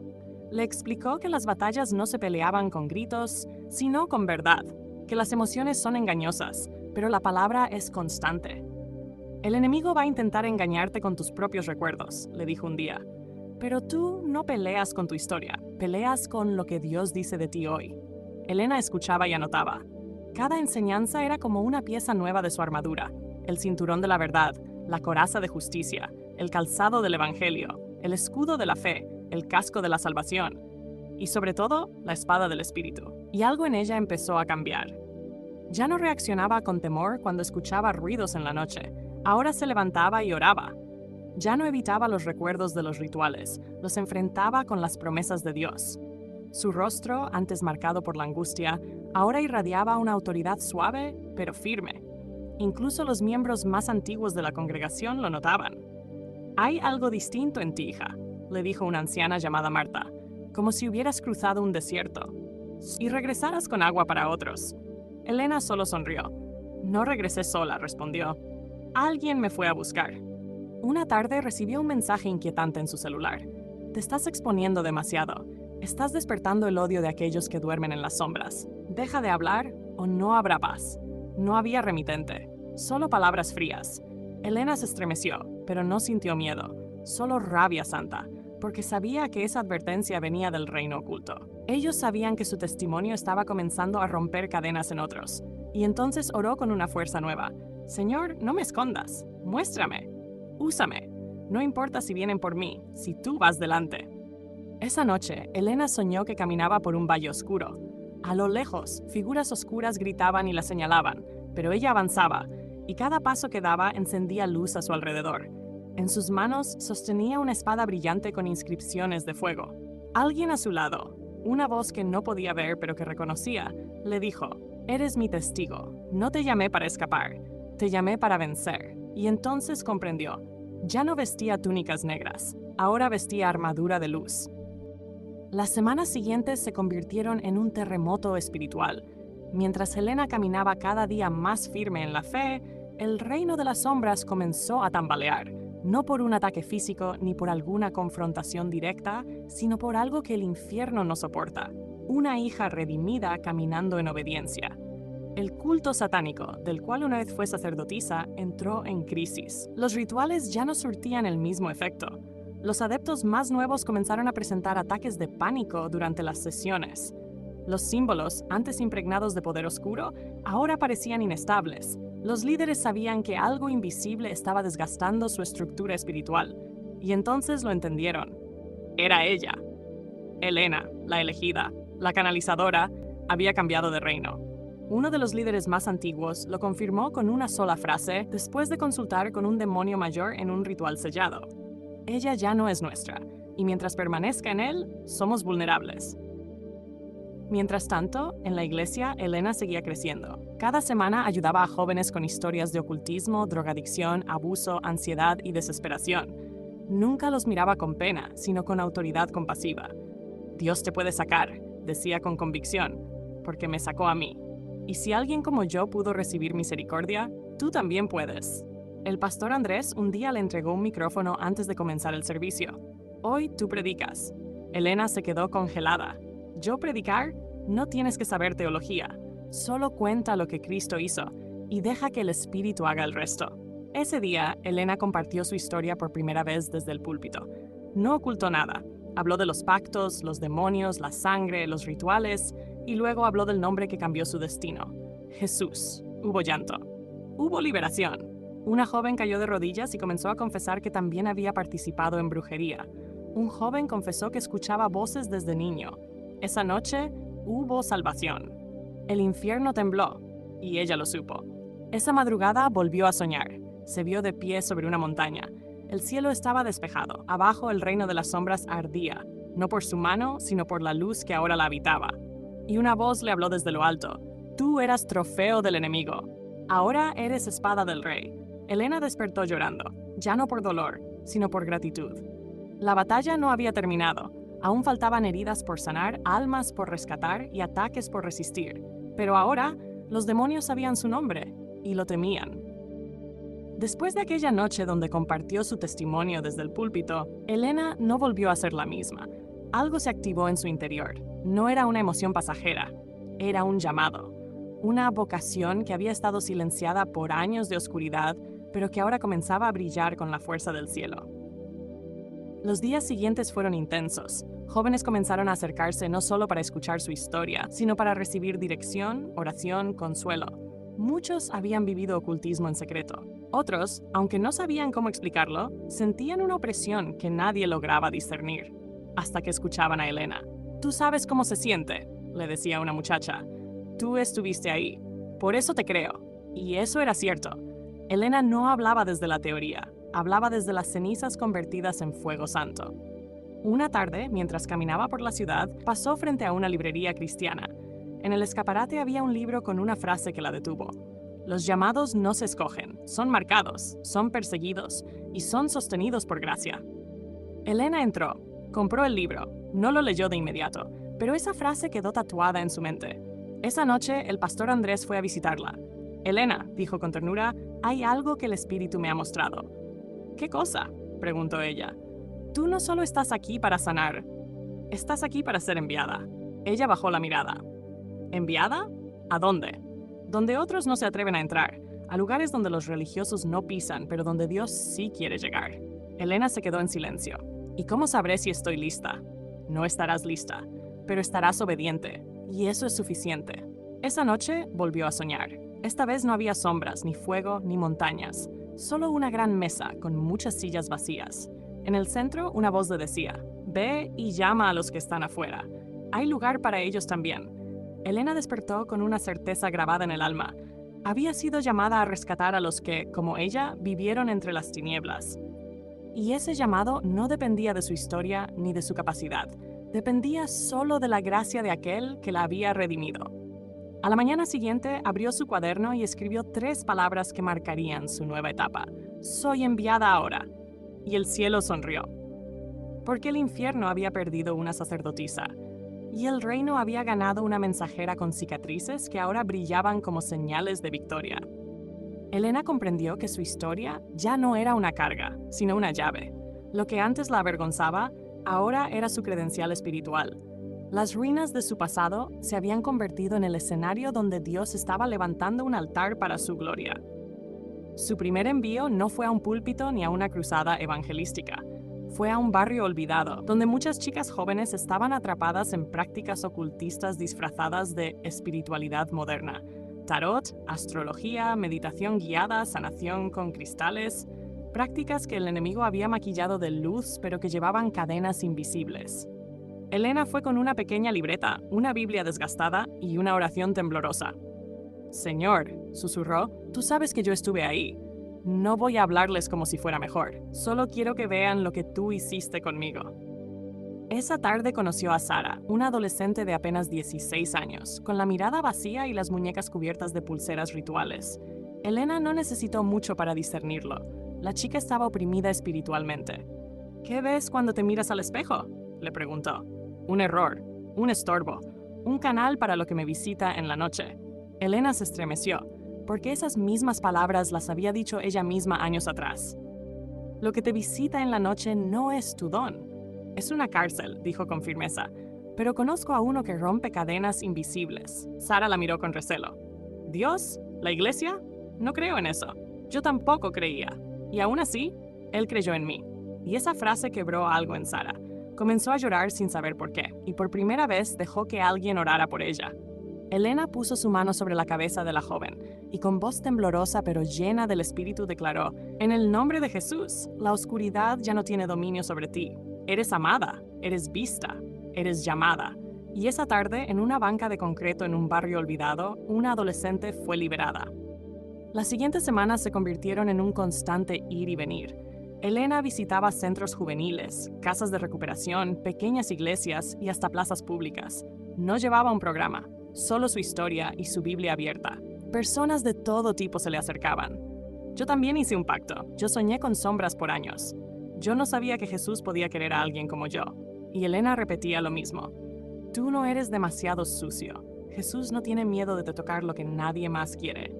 Speaker 2: Le explicó que las batallas no se peleaban con gritos, sino con verdad, que las emociones son engañosas, pero la palabra es constante. El enemigo va a intentar engañarte con tus propios recuerdos, le dijo un día. Pero tú no peleas con tu historia, peleas con lo que Dios dice de ti hoy. Elena escuchaba y anotaba. Cada enseñanza era como una pieza nueva de su armadura, el cinturón de la verdad, la coraza de justicia, el calzado del evangelio, el escudo de la fe, el casco de la salvación y sobre todo la espada del Espíritu. Y algo en ella empezó a cambiar. Ya no reaccionaba con temor cuando escuchaba ruidos en la noche. Ahora se levantaba y oraba. Ya no evitaba los recuerdos de los rituales, los enfrentaba con las promesas de Dios. Su rostro, antes marcado por la angustia, ahora irradiaba una autoridad suave, pero firme. Incluso los miembros más antiguos de la congregación lo notaban. Hay algo distinto en ti, hija, le dijo una anciana llamada Marta, como si hubieras cruzado un desierto y regresaras con agua para otros. Elena solo sonrió. No regresé sola, respondió. Alguien me fue a buscar. Una tarde recibió un mensaje inquietante en su celular. Te estás exponiendo demasiado. Estás despertando el odio de aquellos que duermen en las sombras. Deja de hablar o no habrá paz. No había remitente, solo palabras frías. Elena se estremeció, pero no sintió miedo, solo rabia santa, porque sabía que esa advertencia venía del reino oculto. Ellos sabían que su testimonio estaba comenzando a romper cadenas en otros, y entonces oró con una fuerza nueva. Señor, no me escondas, muéstrame, úsame. No importa si vienen por mí, si tú vas delante. Esa noche, Elena soñó que caminaba por un valle oscuro. A lo lejos, figuras oscuras gritaban y la señalaban, pero ella avanzaba, y cada paso que daba encendía luz a su alrededor. En sus manos sostenía una espada brillante con inscripciones de fuego. Alguien a su lado, una voz que no podía ver pero que reconocía, le dijo, «Eres mi testigo. No te llamé para escapar, te llamé para vencer». Y entonces comprendió. Ya no vestía túnicas negras, ahora vestía armadura de luz. Las semanas siguientes se convirtieron en un terremoto espiritual. Mientras Elena caminaba cada día más firme en la fe, el reino de las sombras comenzó a tambalear, no por un ataque físico ni por alguna confrontación directa, sino por algo que el infierno no soporta, una hija redimida caminando en obediencia. El culto satánico, del cual una vez fue sacerdotisa, entró en crisis. Los rituales ya no surtían el mismo efecto. Los adeptos más nuevos comenzaron a presentar ataques de pánico durante las sesiones. Los símbolos, antes impregnados de poder oscuro, ahora parecían inestables. Los líderes sabían que algo invisible estaba desgastando su estructura espiritual, y entonces lo entendieron. Era ella. Elena, la elegida, la canalizadora, había cambiado de reino. Uno de los líderes más antiguos lo confirmó con una sola frase después de consultar con un demonio mayor en un ritual sellado. Ella ya no es nuestra, y mientras permanezca en él, somos vulnerables. Mientras tanto, en la iglesia, Elena seguía creciendo. Cada semana ayudaba a jóvenes con historias de ocultismo, drogadicción, abuso, ansiedad y desesperación. Nunca los miraba con pena, sino con autoridad compasiva. Dios te puede sacar, decía con convicción, porque me sacó a mí. Y si alguien como yo pudo recibir misericordia, tú también puedes. El pastor Andrés un día le entregó un micrófono antes de comenzar el servicio. Hoy tú predicas. Elena se quedó congelada. ¿Yo predicar? No tienes que saber teología. Solo cuenta lo que Cristo hizo y deja que el Espíritu haga el resto. Ese día, Elena compartió su historia por primera vez desde el púlpito. No ocultó nada. Habló de los pactos, los demonios, la sangre, los rituales, y luego habló del nombre que cambió su destino. Jesús. Hubo llanto. Hubo liberación. Una joven cayó de rodillas y comenzó a confesar que también había participado en brujería. Un joven confesó que escuchaba voces desde niño. Esa noche hubo salvación. El infierno tembló, y ella lo supo. Esa madrugada volvió a soñar. Se vio de pie sobre una montaña. El cielo estaba despejado. Abajo el reino de las sombras ardía, no por su mano, sino por la luz que ahora la habitaba. Y una voz le habló desde lo alto. Tú eras trofeo del enemigo. Ahora eres espada del rey. Elena despertó llorando, ya no por dolor, sino por gratitud. La batalla no había terminado. Aún faltaban heridas por sanar, almas por rescatar y ataques por resistir. Pero ahora, los demonios sabían su nombre y lo temían. Después de aquella noche donde compartió su testimonio desde el púlpito, Elena no volvió a ser la misma. Algo se activó en su interior. No era una emoción pasajera, era un llamado. Una vocación que había estado silenciada por años de oscuridad, pero que ahora comenzaba a brillar con la fuerza del cielo. Los días siguientes fueron intensos. Jóvenes comenzaron a acercarse no solo para escuchar su historia, sino para recibir dirección, oración, consuelo. Muchos habían vivido ocultismo en secreto. Otros, aunque no sabían cómo explicarlo, sentían una opresión que nadie lograba discernir. Hasta que escuchaban a Elena. «Tú sabes cómo se siente», le decía una muchacha. «Tú estuviste ahí. Por eso te creo». Y eso era cierto. Elena no hablaba desde la teoría, hablaba desde las cenizas convertidas en fuego santo. Una tarde, mientras caminaba por la ciudad, pasó frente a una librería cristiana. En el escaparate había un libro con una frase que la detuvo. Los llamados no se escogen, son marcados, son perseguidos y son sostenidos por gracia. Elena entró, compró el libro, no lo leyó de inmediato, pero esa frase quedó tatuada en su mente. Esa noche, el pastor Andrés fue a visitarla. «Elena», dijo con ternura, «hay algo que el Espíritu me ha mostrado». «¿Qué cosa?», preguntó ella. «Tú no solo estás aquí para sanar, estás aquí para ser enviada». Ella bajó la mirada. ¿Enviada? ¿A dónde? Donde otros no se atreven a entrar, a lugares donde los religiosos no pisan, pero donde Dios sí quiere llegar. Elena se quedó en silencio. ¿Y cómo sabré si estoy lista? No estarás lista, pero estarás obediente, y eso es suficiente. Esa noche volvió a soñar. Esta vez no había sombras, ni fuego, ni montañas, solo una gran mesa con muchas sillas vacías. En el centro, una voz le decía, «Ve y llama a los que están afuera. Hay lugar para ellos también». Elena despertó con una certeza grabada en el alma. Había sido llamada a rescatar a los que, como ella, vivieron entre las tinieblas. Y ese llamado no dependía de su historia ni de su capacidad. Dependía solo de la gracia de aquel que la había redimido. A la mañana siguiente abrió su cuaderno y escribió 3 palabras que marcarían su nueva etapa. «Soy enviada ahora». Y el cielo sonrió. Porque el infierno había perdido una sacerdotisa. Y el reino había ganado una mensajera con cicatrices que ahora brillaban como señales de victoria. Elena comprendió que su historia ya no era una carga, sino una llave. Lo que antes la avergonzaba, ahora era su credencial espiritual. Las ruinas de su pasado se habían convertido en el escenario donde Dios estaba levantando un altar para su gloria. Su primer envío no fue a un púlpito ni a una cruzada evangelística. Fue a un barrio olvidado, donde muchas chicas jóvenes estaban atrapadas en prácticas ocultistas disfrazadas de espiritualidad moderna. Tarot, astrología, meditación guiada, sanación con cristales, prácticas que el enemigo había maquillado de luz pero que llevaban cadenas invisibles. Elena fue con una pequeña libreta, una Biblia desgastada y una oración temblorosa. «Señor», susurró, «tú sabes que yo estuve ahí. No voy a hablarles como si fuera mejor, solo quiero que vean lo que tú hiciste conmigo». Esa tarde conoció a Sara, una adolescente de apenas 16 años, con la mirada vacía y las muñecas cubiertas de pulseras rituales. Elena no necesitó mucho para discernirlo. La chica estaba oprimida espiritualmente. «¿Qué ves cuando te miras al espejo?», le preguntó. un error, un estorbo, un canal para lo que me visita en la noche. Elena se estremeció, porque esas mismas palabras las había dicho ella misma años atrás. Lo que te visita en la noche no es tu don. Es una cárcel, dijo con firmeza, pero conozco a uno que rompe cadenas invisibles. Sara la miró con recelo. ¿Dios? ¿La iglesia? No creo en eso. Yo tampoco creía. Y aún así, él creyó en mí. Y esa frase quebró algo en Sara. Comenzó a llorar sin saber por qué, y por primera vez dejó que alguien orara por ella. Elena puso su mano sobre la cabeza de la joven, y con voz temblorosa pero llena del espíritu declaró: «En el nombre de Jesús, la oscuridad ya no tiene dominio sobre ti. Eres amada, eres vista, eres llamada». Y esa tarde, en una banca de concreto en un barrio olvidado, una adolescente fue liberada. Las siguientes semanas se convirtieron en un constante ir y venir. Elena visitaba centros juveniles, casas de recuperación, pequeñas iglesias y hasta plazas públicas. No llevaba un programa, solo su historia y su Biblia abierta. Personas de todo tipo se le acercaban. Yo también hice un pacto. Yo soñé con sombras por años. Yo no sabía que Jesús podía querer a alguien como yo. Y Elena repetía lo mismo. Tú no eres demasiado sucio. Jesús no tiene miedo de tocar lo que nadie más quiere.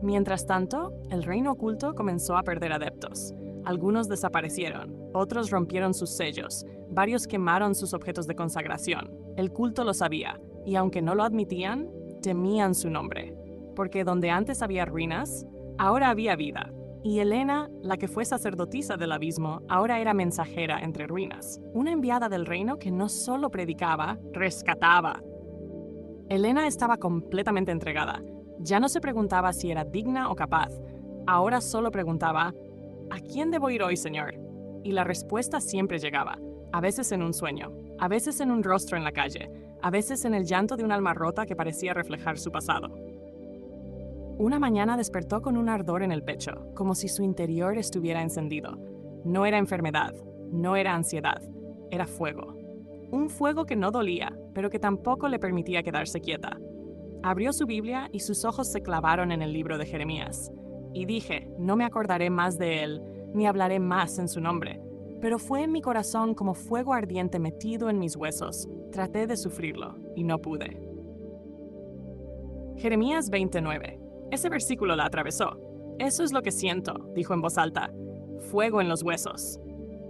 Speaker 2: Mientras tanto, el reino oculto comenzó a perder adeptos. Algunos desaparecieron, otros rompieron sus sellos, varios quemaron sus objetos de consagración. El culto lo sabía, y aunque no lo admitían, temían su nombre. Porque donde antes había ruinas, ahora había vida. Y Elena, la que fue sacerdotisa del abismo, ahora era mensajera entre ruinas. Una enviada del reino que no solo predicaba, rescataba. Elena estaba completamente entregada. Ya no se preguntaba si era digna o capaz. Ahora solo preguntaba: ¿a quién debo ir hoy, Señor? Y la respuesta siempre llegaba, a veces en un sueño, a veces en un rostro en la calle, a veces en el llanto de un alma rota que parecía reflejar su pasado. Una mañana despertó con un ardor en el pecho, como si su interior estuviera encendido. No era enfermedad, no era ansiedad, era fuego. Un fuego que no dolía, pero que tampoco le permitía quedarse quieta. Abrió su Biblia y sus ojos se clavaron en el libro de Jeremías. Y dije: no me acordaré más de él, ni hablaré más en su nombre. Pero fue en mi corazón como fuego ardiente metido en mis huesos. Traté de sufrirlo, y no pude. Jeremías 29. Ese versículo la atravesó. Eso es lo que siento, dijo en voz alta. Fuego en los huesos.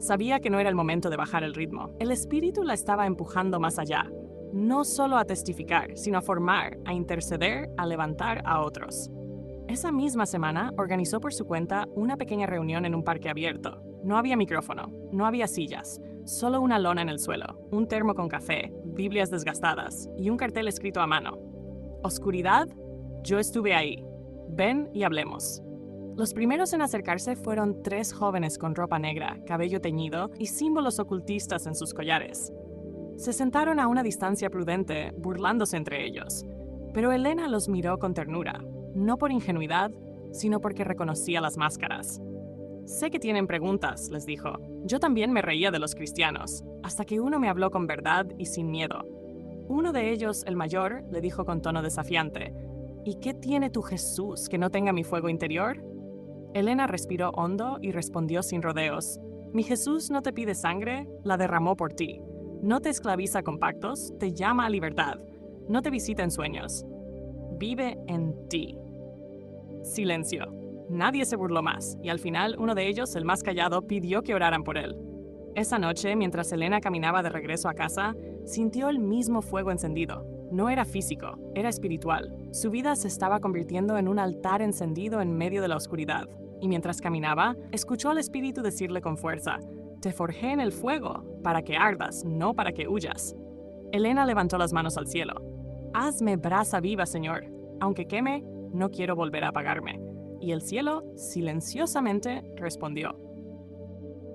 Speaker 2: Sabía que no era el momento de bajar el ritmo. El espíritu la estaba empujando más allá. No solo a testificar, sino a formar, a interceder, a levantar a otros. Esa misma semana organizó por su cuenta una pequeña reunión en un parque abierto. No había micrófono, no había sillas, solo una lona en el suelo, un termo con café, Biblias desgastadas y un cartel escrito a mano. ¿Oscuridad? Yo estuve ahí. Ven y hablemos. Los primeros en acercarse fueron 3 jóvenes con ropa negra, cabello teñido y símbolos ocultistas en sus collares. Se sentaron a una distancia prudente, burlándose entre ellos. Pero Elena los miró con ternura, no por ingenuidad, sino porque reconocía las máscaras. Sé que tienen preguntas, les dijo. Yo también me reía de los cristianos, hasta que uno me habló con verdad y sin miedo. Uno de ellos, el mayor, le dijo con tono desafiante: ¿y qué tiene tu Jesús que no tenga mi fuego interior? Elena respiró hondo y respondió sin rodeos: mi Jesús no te pide sangre, la derramó por ti. No te esclaviza con pactos, te llama a libertad. No te visita en sueños. Vive en ti. Silencio. Nadie se burló más, y al final uno de ellos, el más callado, pidió que oraran por él. Esa noche, mientras Elena caminaba de regreso a casa, sintió el mismo fuego encendido. No era físico, era espiritual. Su vida se estaba convirtiendo en un altar encendido en medio de la oscuridad. Y mientras caminaba, escuchó al espíritu decirle con fuerza: te forjé en el fuego, para que ardas, no para que huyas. Elena levantó las manos al cielo. Hazme brasa viva, Señor. Aunque queme, no quiero volver a apagarme. Y el cielo, silenciosamente, respondió.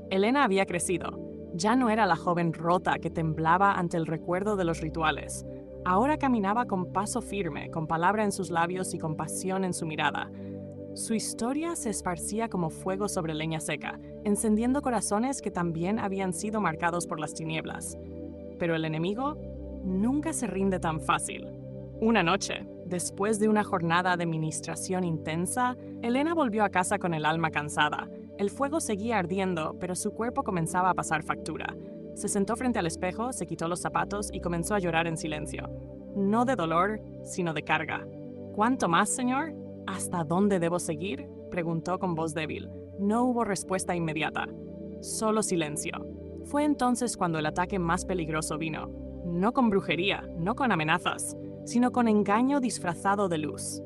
Speaker 2: Elena había crecido. Ya no era la joven rota que temblaba ante el recuerdo de los rituales. Ahora caminaba con paso firme, con palabra en sus labios y con pasión en su mirada. Su historia se esparcía como fuego sobre leña seca, encendiendo corazones que también habían sido marcados por las tinieblas. Pero el enemigo nunca se rinde tan fácil. Una noche, después de una jornada de ministración intensa, Elena volvió a casa con el alma cansada. El fuego seguía ardiendo, pero su cuerpo comenzaba a pasar factura. Se sentó frente al espejo, se quitó los zapatos y comenzó a llorar en silencio. No de dolor, sino de carga. ¿Cuánto más, señor? ¿Hasta dónde debo seguir?, preguntó con voz débil. No hubo respuesta inmediata. Solo silencio. Fue entonces cuando el ataque más peligroso vino. No con brujería, no con amenazas, sino con engaño disfrazado de luz.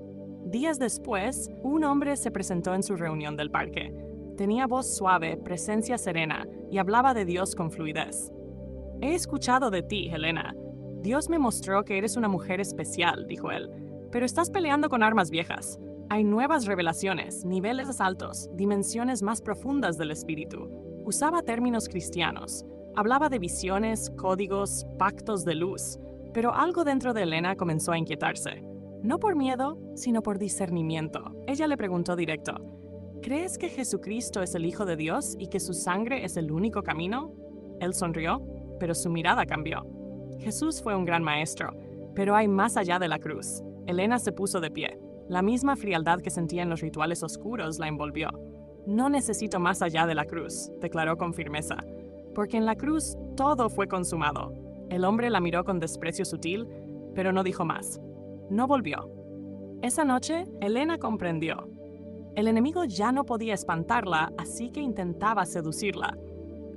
Speaker 2: Días después, un hombre se presentó en su reunión del parque. Tenía voz suave, presencia serena, y hablaba de Dios con fluidez. «He escuchado de ti, Helena. Dios me mostró que eres una mujer especial», dijo él. «Pero estás peleando con armas viejas. Hay nuevas revelaciones, niveles altos, dimensiones más profundas del espíritu». Usaba términos cristianos. Hablaba de visiones, códigos, pactos de luz. Pero algo dentro de Helena comenzó a inquietarse. No por miedo, sino por discernimiento. Ella le preguntó directo: «¿Crees que Jesucristo es el Hijo de Dios y que su sangre es el único camino?». Él sonrió, pero su mirada cambió. Jesús fue un gran maestro, pero hay más allá de la cruz. Helena se puso de pie. La misma frialdad que sentía en los rituales oscuros la envolvió. «No necesito más allá de la cruz», declaró con firmeza, «porque en la cruz todo fue consumado». El hombre la miró con desprecio sutil, pero no dijo más. No volvió. Esa noche, Helena comprendió. El enemigo ya no podía espantarla, así que intentaba seducirla.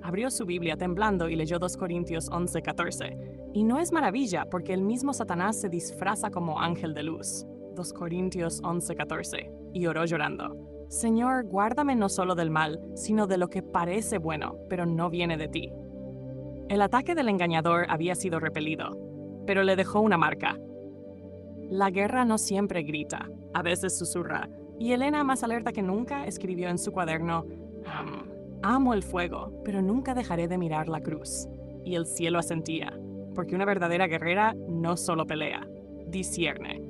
Speaker 2: Abrió su Biblia temblando y leyó 2 Corintios 11:14. Y no es maravilla, porque el mismo Satanás se disfraza como ángel de luz. 2 Corintios 11:14. Y oró llorando: «Señor, guárdame no solo del mal, sino de lo que parece bueno, pero no viene de ti». El ataque del engañador había sido repelido, pero le dejó una marca. La guerra no siempre grita, a veces susurra, y Helena, más alerta que nunca, escribió en su cuaderno: «Amo el fuego, pero nunca dejaré de mirar la cruz». Y el cielo asentía, porque una verdadera guerrera no solo pelea, discierne.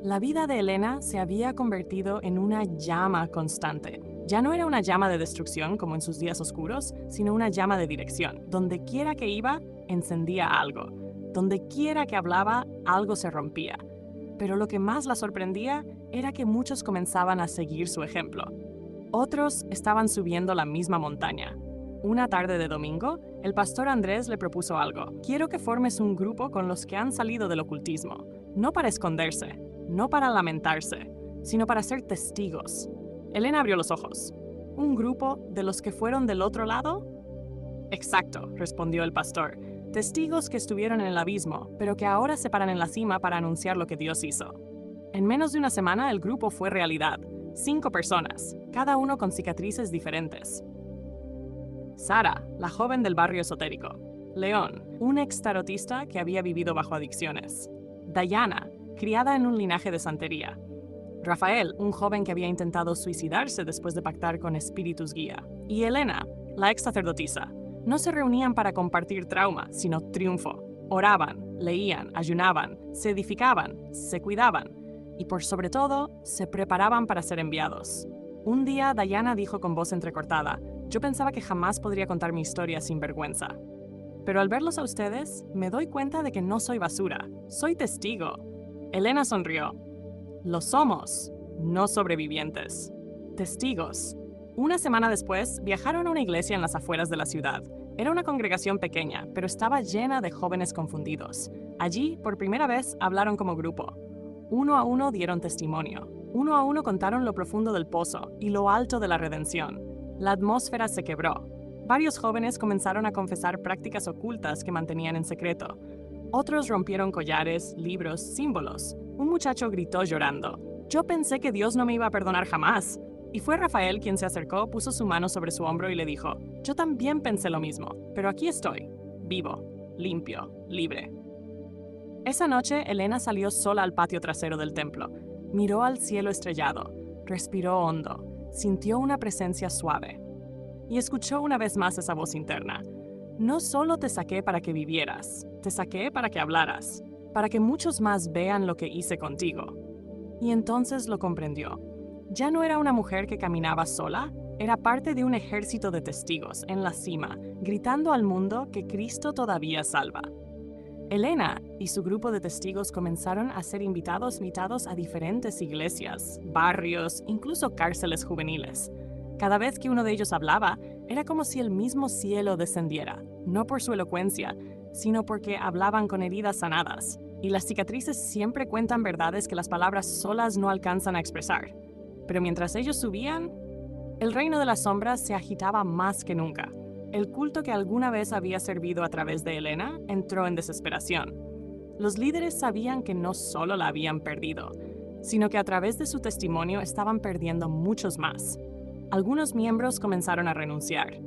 Speaker 2: La vida de Helena se había convertido en una llama constante. Ya no era una llama de destrucción como en sus días oscuros, sino una llama de dirección. Donde quiera que iba, encendía algo. Donde quiera que hablaba, algo se rompía. Pero lo que más la sorprendía era que muchos comenzaban a seguir su ejemplo. Otros estaban subiendo la misma montaña. Una tarde de domingo, el pastor Andrés le propuso algo. «Quiero que formes un grupo con los que han salido del ocultismo, no para esconderse, no para lamentarse, sino para ser testigos». Helena abrió los ojos. ¿Un grupo de los que fueron del otro lado? «Exacto», respondió el pastor. «Testigos que estuvieron en el abismo, pero que ahora se paran en la cima para anunciar lo que Dios hizo». En menos de una semana el grupo fue realidad. 5 personas, cada uno con cicatrices diferentes. Sara, la joven del barrio esotérico. León, un ex tarotista que había vivido bajo adicciones. Diana, criada en un linaje de santería. Rafael, un joven que había intentado suicidarse después de pactar con espíritus guía. Y Helena, la ex sacerdotisa. No se reunían para compartir trauma, sino triunfo. Oraban, leían, ayunaban, se edificaban, se cuidaban. Y por sobre todo, se preparaban para ser enviados. Un día, Diana dijo con voz entrecortada: «Yo pensaba que jamás podría contar mi historia sin vergüenza. Pero al verlos a ustedes, me doy cuenta de que no soy basura, soy testigo». Helena sonrió. «Lo somos, no sobrevivientes. Testigos». Una semana después, viajaron a una iglesia en las afueras de la ciudad. Era una congregación pequeña, pero estaba llena de jóvenes confundidos. Allí, por primera vez, hablaron como grupo. Uno a uno dieron testimonio. Uno a uno contaron lo profundo del pozo y lo alto de la redención. La atmósfera se quebró. Varios jóvenes comenzaron a confesar prácticas ocultas que mantenían en secreto. Otros rompieron collares, libros, símbolos. Un muchacho gritó llorando: «Yo pensé que Dios no me iba a perdonar jamás». Y fue Rafael quien se acercó, puso su mano sobre su hombro y le dijo: «Yo también pensé lo mismo, pero aquí estoy, vivo, limpio, libre». Esa noche, Helena salió sola al patio trasero del templo. Miró al cielo estrellado, respiró hondo, sintió una presencia suave. Y escuchó una vez más esa voz interna: «No solo te saqué para que vivieras, te saqué para que hablaras, para que muchos más vean lo que hice contigo». Y entonces lo comprendió. Ya no era una mujer que caminaba sola, era parte de un ejército de testigos en la cima, gritando al mundo que Cristo todavía salva. Helena y su grupo de testigos comenzaron a ser invitados a diferentes iglesias, barrios, incluso cárceles juveniles. Cada vez que uno de ellos hablaba, era como si el mismo cielo descendiera, no por su elocuencia, sino porque hablaban con heridas sanadas, y las cicatrices siempre cuentan verdades que las palabras solas no alcanzan a expresar. Pero mientras ellos subían, el reino de las sombras se agitaba más que nunca. El culto que alguna vez había servido a través de Helena entró en desesperación. Los líderes sabían que no solo la habían perdido, sino que a través de su testimonio estaban perdiendo muchos más. Algunos miembros comenzaron a renunciar.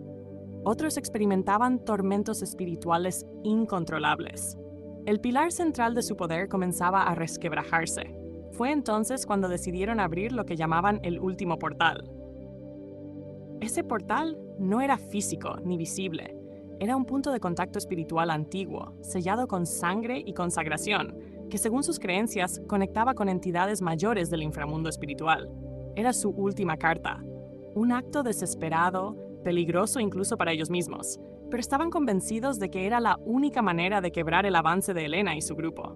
Speaker 2: Otros experimentaban tormentos espirituales incontrolables. El pilar central de su poder comenzaba a resquebrajarse. Fue entonces cuando decidieron abrir lo que llamaban el último portal. Ese portal no era físico ni visible. Era un punto de contacto espiritual antiguo, sellado con sangre y consagración, que según sus creencias conectaba con entidades mayores del inframundo espiritual. Era su última carta. Un acto desesperado, peligroso incluso para ellos mismos, pero estaban convencidos de que era la única manera de quebrar el avance de Helena y su grupo.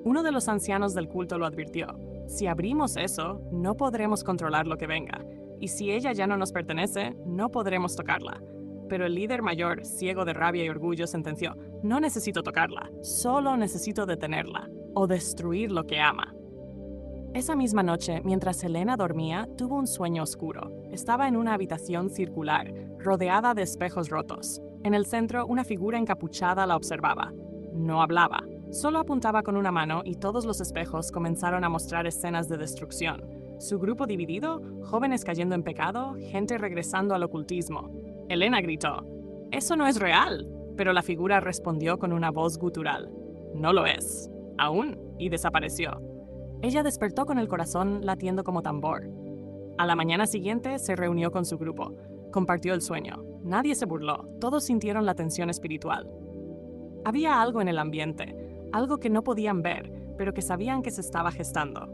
Speaker 2: Uno de los ancianos del culto lo advirtió: si abrimos eso, no podremos controlar lo que venga, y si ella ya no nos pertenece, no podremos tocarla. Pero el líder mayor, ciego de rabia y orgullo, sentenció: no necesito tocarla, solo necesito detenerla, o destruir lo que ama. Esa misma noche, mientras Helena dormía, tuvo un sueño oscuro. Estaba en una habitación circular, rodeada de espejos rotos. En el centro, una figura encapuchada la observaba. No hablaba, solo apuntaba con una mano y todos los espejos comenzaron a mostrar escenas de destrucción. Su grupo dividido, jóvenes cayendo en pecado, gente regresando al ocultismo. Helena gritó: «¡Eso no es real!», pero la figura respondió con una voz gutural: «No lo es, aún», y desapareció. Ella despertó con el corazón latiendo como tambor. A la mañana siguiente se reunió con su grupo. Compartió el sueño. Nadie se burló. Todos sintieron la tensión espiritual. Había algo en el ambiente, algo que no podían ver, pero que sabían que se estaba gestando.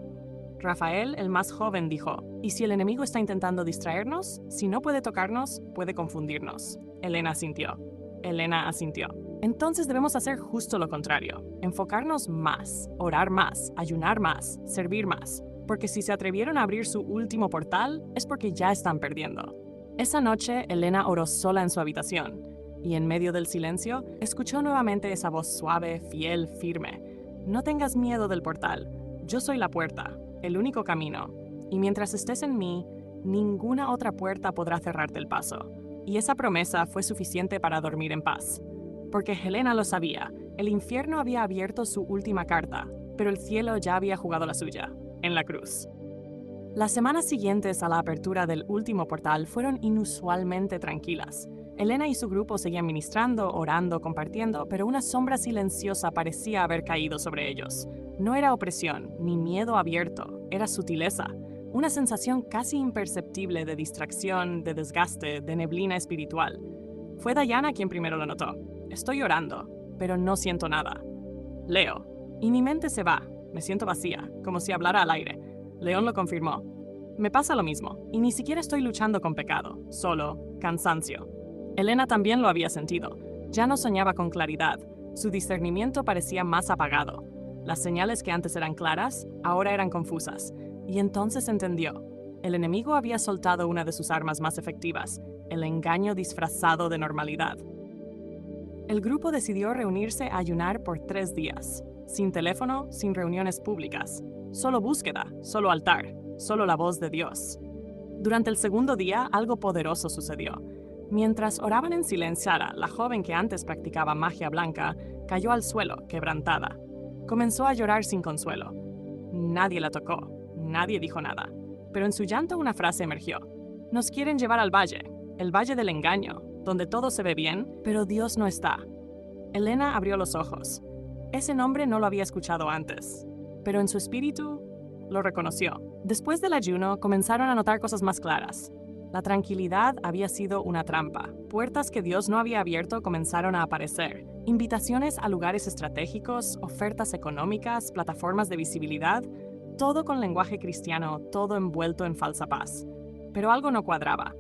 Speaker 2: Rafael, el más joven, dijo: «¿Y si el enemigo está intentando distraernos? Si no puede tocarnos, puede confundirnos». Helena asintió. Entonces debemos hacer justo lo contrario, enfocarnos más, orar más, ayunar más, servir más, porque si se atrevieron a abrir su último portal es porque ya están perdiendo. Esa noche, Helena oró sola en su habitación, y en medio del silencio, escuchó nuevamente esa voz suave, fiel, firme: «No tengas miedo del portal, yo soy la puerta, el único camino, y mientras estés en mí, ninguna otra puerta podrá cerrarte el paso». Y esa promesa fue suficiente para dormir en paz. Porque Helena lo sabía, el infierno había abierto su última carta, pero el cielo ya había jugado la suya, en la cruz. Las semanas siguientes a la apertura del último portal fueron inusualmente tranquilas. Helena y su grupo seguían ministrando, orando, compartiendo, pero una sombra silenciosa parecía haber caído sobre ellos. No era opresión, ni miedo abierto, era sutileza. Una sensación casi imperceptible de distracción, de desgaste, de neblina espiritual. Fue Diana quien primero lo notó. «Estoy orando, pero no siento nada. Leo, y mi mente se va, me siento vacía, como si hablara al aire». León lo confirmó. «Me pasa lo mismo, y ni siquiera estoy luchando con pecado, solo cansancio». Helena también lo había sentido. Ya no soñaba con claridad, su discernimiento parecía más apagado. Las señales que antes eran claras, ahora eran confusas. Y entonces entendió. El enemigo había soltado una de sus armas más efectivas, el engaño disfrazado de normalidad. El grupo decidió reunirse a ayunar por 3 días, sin teléfono, sin reuniones públicas, solo búsqueda, solo altar, solo la voz de Dios. Durante el segundo día, algo poderoso sucedió. Mientras oraban en silencio, Sara, la joven que antes practicaba magia blanca, cayó al suelo, quebrantada. Comenzó a llorar sin consuelo. Nadie la tocó, nadie dijo nada, pero en su llanto una frase emergió: «Nos quieren llevar al valle, el valle del engaño, donde todo se ve bien, pero Dios no está». Helena abrió los ojos. Ese nombre no lo había escuchado antes, pero en su espíritu lo reconoció. Después del ayuno, comenzaron a notar cosas más claras. La tranquilidad había sido una trampa. Puertas que Dios no había abierto comenzaron a aparecer. Invitaciones a lugares estratégicos, ofertas económicas, plataformas de visibilidad, todo con lenguaje cristiano, todo envuelto en falsa paz. Pero algo no cuadraba.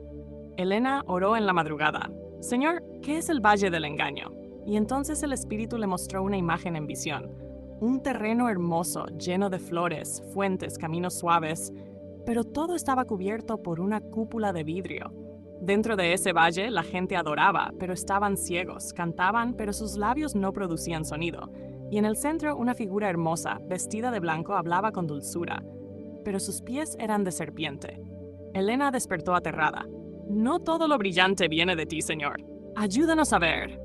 Speaker 2: Helena oró en la madrugada: «Señor, ¿qué es el valle del engaño?». Y entonces el Espíritu le mostró una imagen en visión. Un terreno hermoso, lleno de flores, fuentes, caminos suaves, pero todo estaba cubierto por una cúpula de vidrio. Dentro de ese valle la gente adoraba, pero estaban ciegos, cantaban, pero sus labios no producían sonido. Y en el centro una figura hermosa, vestida de blanco, hablaba con dulzura, pero sus pies eran de serpiente. Elena despertó aterrada. No todo lo brillante viene de ti, Señor. Ayúdanos a ver.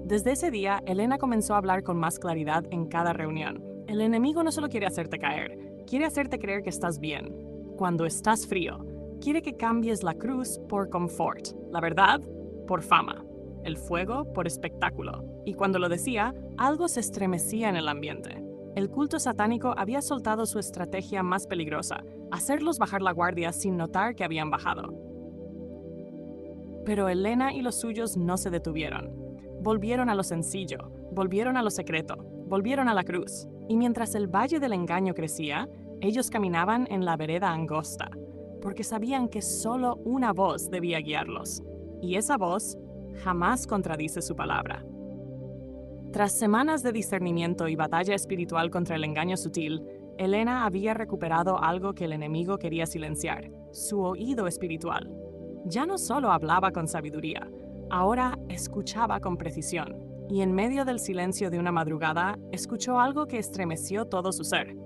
Speaker 2: Desde ese día, Elena comenzó a hablar con más claridad en cada reunión. El enemigo no solo quiere hacerte caer, quiere hacerte creer que estás bien. Cuando estás frío, quiere que cambies la cruz por confort, la verdad por fama, el fuego por espectáculo. Y cuando lo decía, algo se estremecía en el ambiente. El culto satánico había soltado su estrategia más peligrosa, hacerlos bajar la guardia sin notar que habían bajado. Pero Elena y los suyos no se detuvieron. Volvieron a lo sencillo, volvieron a lo secreto, volvieron a la cruz. Y mientras el valle del engaño crecía, ellos caminaban en la vereda angosta, porque sabían que solo una voz debía guiarlos. Y esa voz jamás contradice su palabra. Tras semanas de discernimiento y batalla espiritual contra el engaño sutil, Elena había recuperado algo que el enemigo quería silenciar, su oído espiritual. Ya no solo hablaba con sabiduría, ahora escuchaba con precisión, y en medio del silencio de una madrugada, escuchó algo que estremeció todo su ser.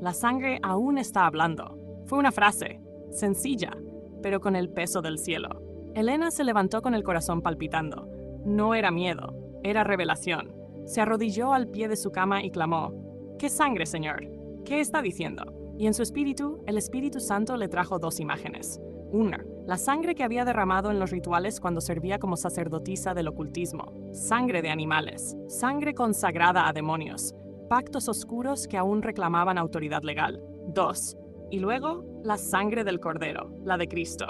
Speaker 2: La sangre aún está hablando. Fue una frase, sencilla, pero con el peso del cielo. Elena se levantó con el corazón palpitando. No era miedo, era revelación. Se arrodilló al pie de su cama y clamó: «¿Qué sangre, Señor? ¿Qué está diciendo?». Y en su espíritu, el Espíritu Santo le trajo dos imágenes. Una, la sangre que había derramado en los rituales cuando servía como sacerdotisa del ocultismo. Sangre de animales, sangre consagrada a demonios, pactos oscuros que aún reclamaban autoridad legal. Dos, y luego la sangre del Cordero, la de Cristo,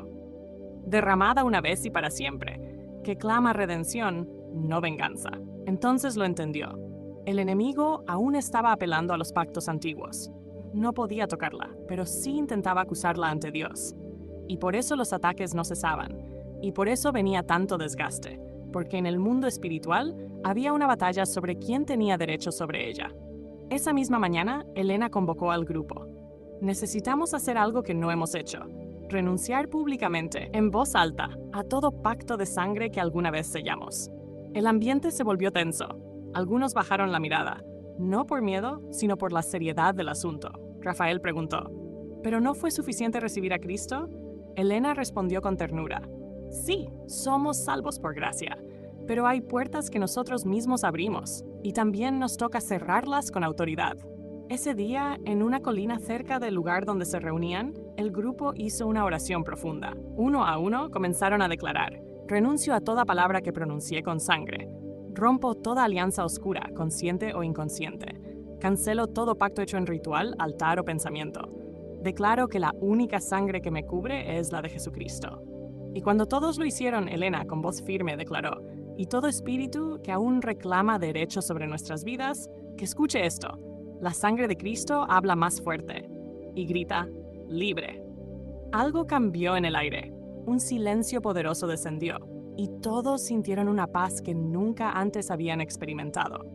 Speaker 2: derramada una vez y para siempre, que clama redención, no venganza. Entonces lo entendió. El enemigo aún estaba apelando a los pactos antiguos. No podía tocarla, pero sí intentaba acusarla ante Dios. Y por eso los ataques no cesaban, y por eso venía tanto desgaste, porque en el mundo espiritual había una batalla sobre quién tenía derecho sobre ella. Esa misma mañana, Elena convocó al grupo. Necesitamos hacer algo que no hemos hecho: renunciar públicamente, en voz alta, a todo pacto de sangre que alguna vez sellamos. El ambiente se volvió tenso. Algunos bajaron la mirada, no por miedo, sino por la seriedad del asunto. Rafael preguntó: ¿pero no fue suficiente recibir a Cristo? Elena respondió con ternura: sí, somos salvos por gracia, pero hay puertas que nosotros mismos abrimos, y también nos toca cerrarlas con autoridad. Ese día, en una colina cerca del lugar donde se reunían, el grupo hizo una oración profunda. Uno a uno comenzaron a declarar: renuncio a toda palabra que pronuncié con sangre. Rompo toda alianza oscura, consciente o inconsciente. Cancelo todo pacto hecho en ritual, altar o pensamiento. Declaro que la única sangre que me cubre es la de Jesucristo. Y cuando todos lo hicieron, Elena, con voz firme, declaró: y todo espíritu que aún reclama derechos sobre nuestras vidas, que escuche esto. La sangre de Cristo habla más fuerte y grita: libre. Algo cambió en el aire. Un silencio poderoso descendió, y todos sintieron una paz que nunca antes habían experimentado.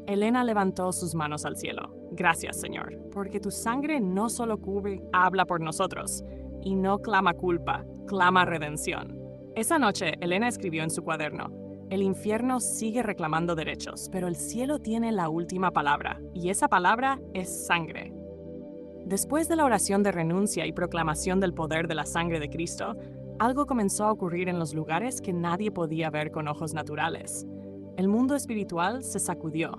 Speaker 2: Elena levantó sus manos al cielo. Gracias, Señor, porque tu sangre no solo cubre, habla por nosotros, y no clama culpa, clama redención. Esa noche, Elena escribió en su cuaderno: el infierno sigue reclamando derechos, pero el cielo tiene la última palabra, y esa palabra es sangre. Después de la oración de renuncia y proclamación del poder de la sangre de Cristo, algo comenzó a ocurrir en los lugares que nadie podía ver con ojos naturales. El mundo espiritual se sacudió,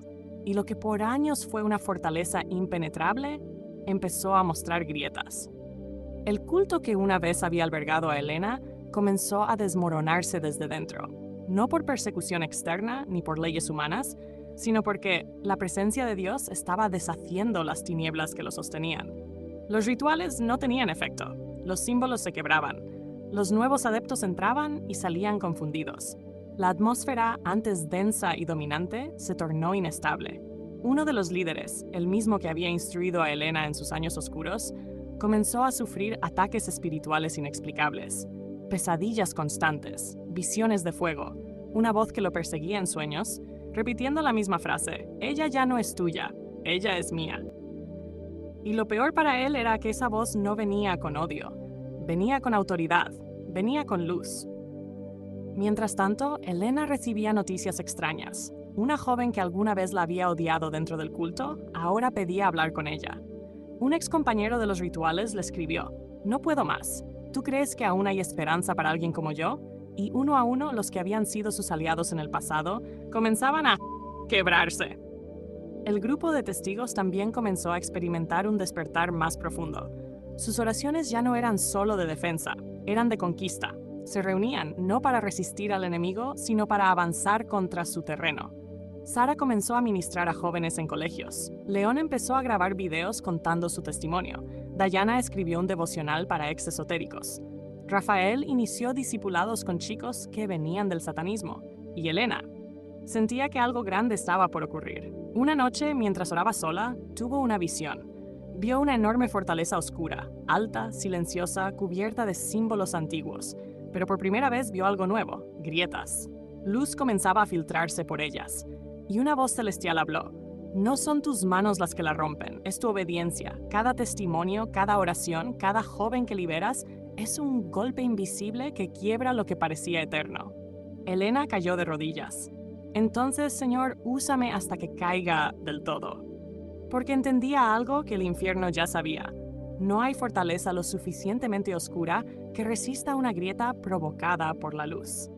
Speaker 2: y lo que por años fue una fortaleza impenetrable, empezó a mostrar grietas. El culto que una vez había albergado a Elena comenzó a desmoronarse desde dentro, no por persecución externa ni por leyes humanas, sino porque la presencia de Dios estaba deshaciendo las tinieblas que lo sostenían. Los rituales no tenían efecto, los símbolos se quebraban, los nuevos adeptos entraban y salían confundidos. La atmósfera, antes densa y dominante, se tornó inestable. Uno de los líderes, el mismo que había instruido a Elena en sus años oscuros, comenzó a sufrir ataques espirituales inexplicables, pesadillas constantes, visiones de fuego, una voz que lo perseguía en sueños, repitiendo la misma frase: ella ya no es tuya, ella es mía. Y lo peor para él era que esa voz no venía con odio, venía con autoridad, venía con luz. Mientras tanto, Elena recibía noticias extrañas. Una joven que alguna vez la había odiado dentro del culto, ahora pedía hablar con ella. Un excompañero de los rituales le escribió: «No puedo más. ¿Tú crees que aún hay esperanza para alguien como yo?» Y uno a uno, los que habían sido sus aliados en el pasado comenzaban a quebrarse. El grupo de testigos también comenzó a experimentar un despertar más profundo. Sus oraciones ya no eran solo de defensa, eran de conquista. Se reunían no para resistir al enemigo, sino para avanzar contra su terreno. Sara comenzó a ministrar a jóvenes en colegios. León empezó a grabar videos contando su testimonio. Dayana escribió un devocional para ex esotéricos. Rafael inició discipulados con chicos que venían del satanismo. Y Elena sentía que algo grande estaba por ocurrir. Una noche, mientras oraba sola, tuvo una visión. Vio una enorme fortaleza oscura, alta, silenciosa, cubierta de símbolos antiguos. Pero por primera vez vio algo nuevo: grietas. Luz comenzaba a filtrarse por ellas. Y una voz celestial habló: «No son tus manos las que la rompen, es tu obediencia. Cada testimonio, cada oración, cada joven que liberas es un golpe invisible que quiebra lo que parecía eterno». Elena cayó de rodillas. «Entonces, Señor, úsame hasta que caiga del todo». Porque entendía algo que el infierno ya sabía. No hay fortaleza lo suficientemente oscura que resista una grieta provocada por la luz.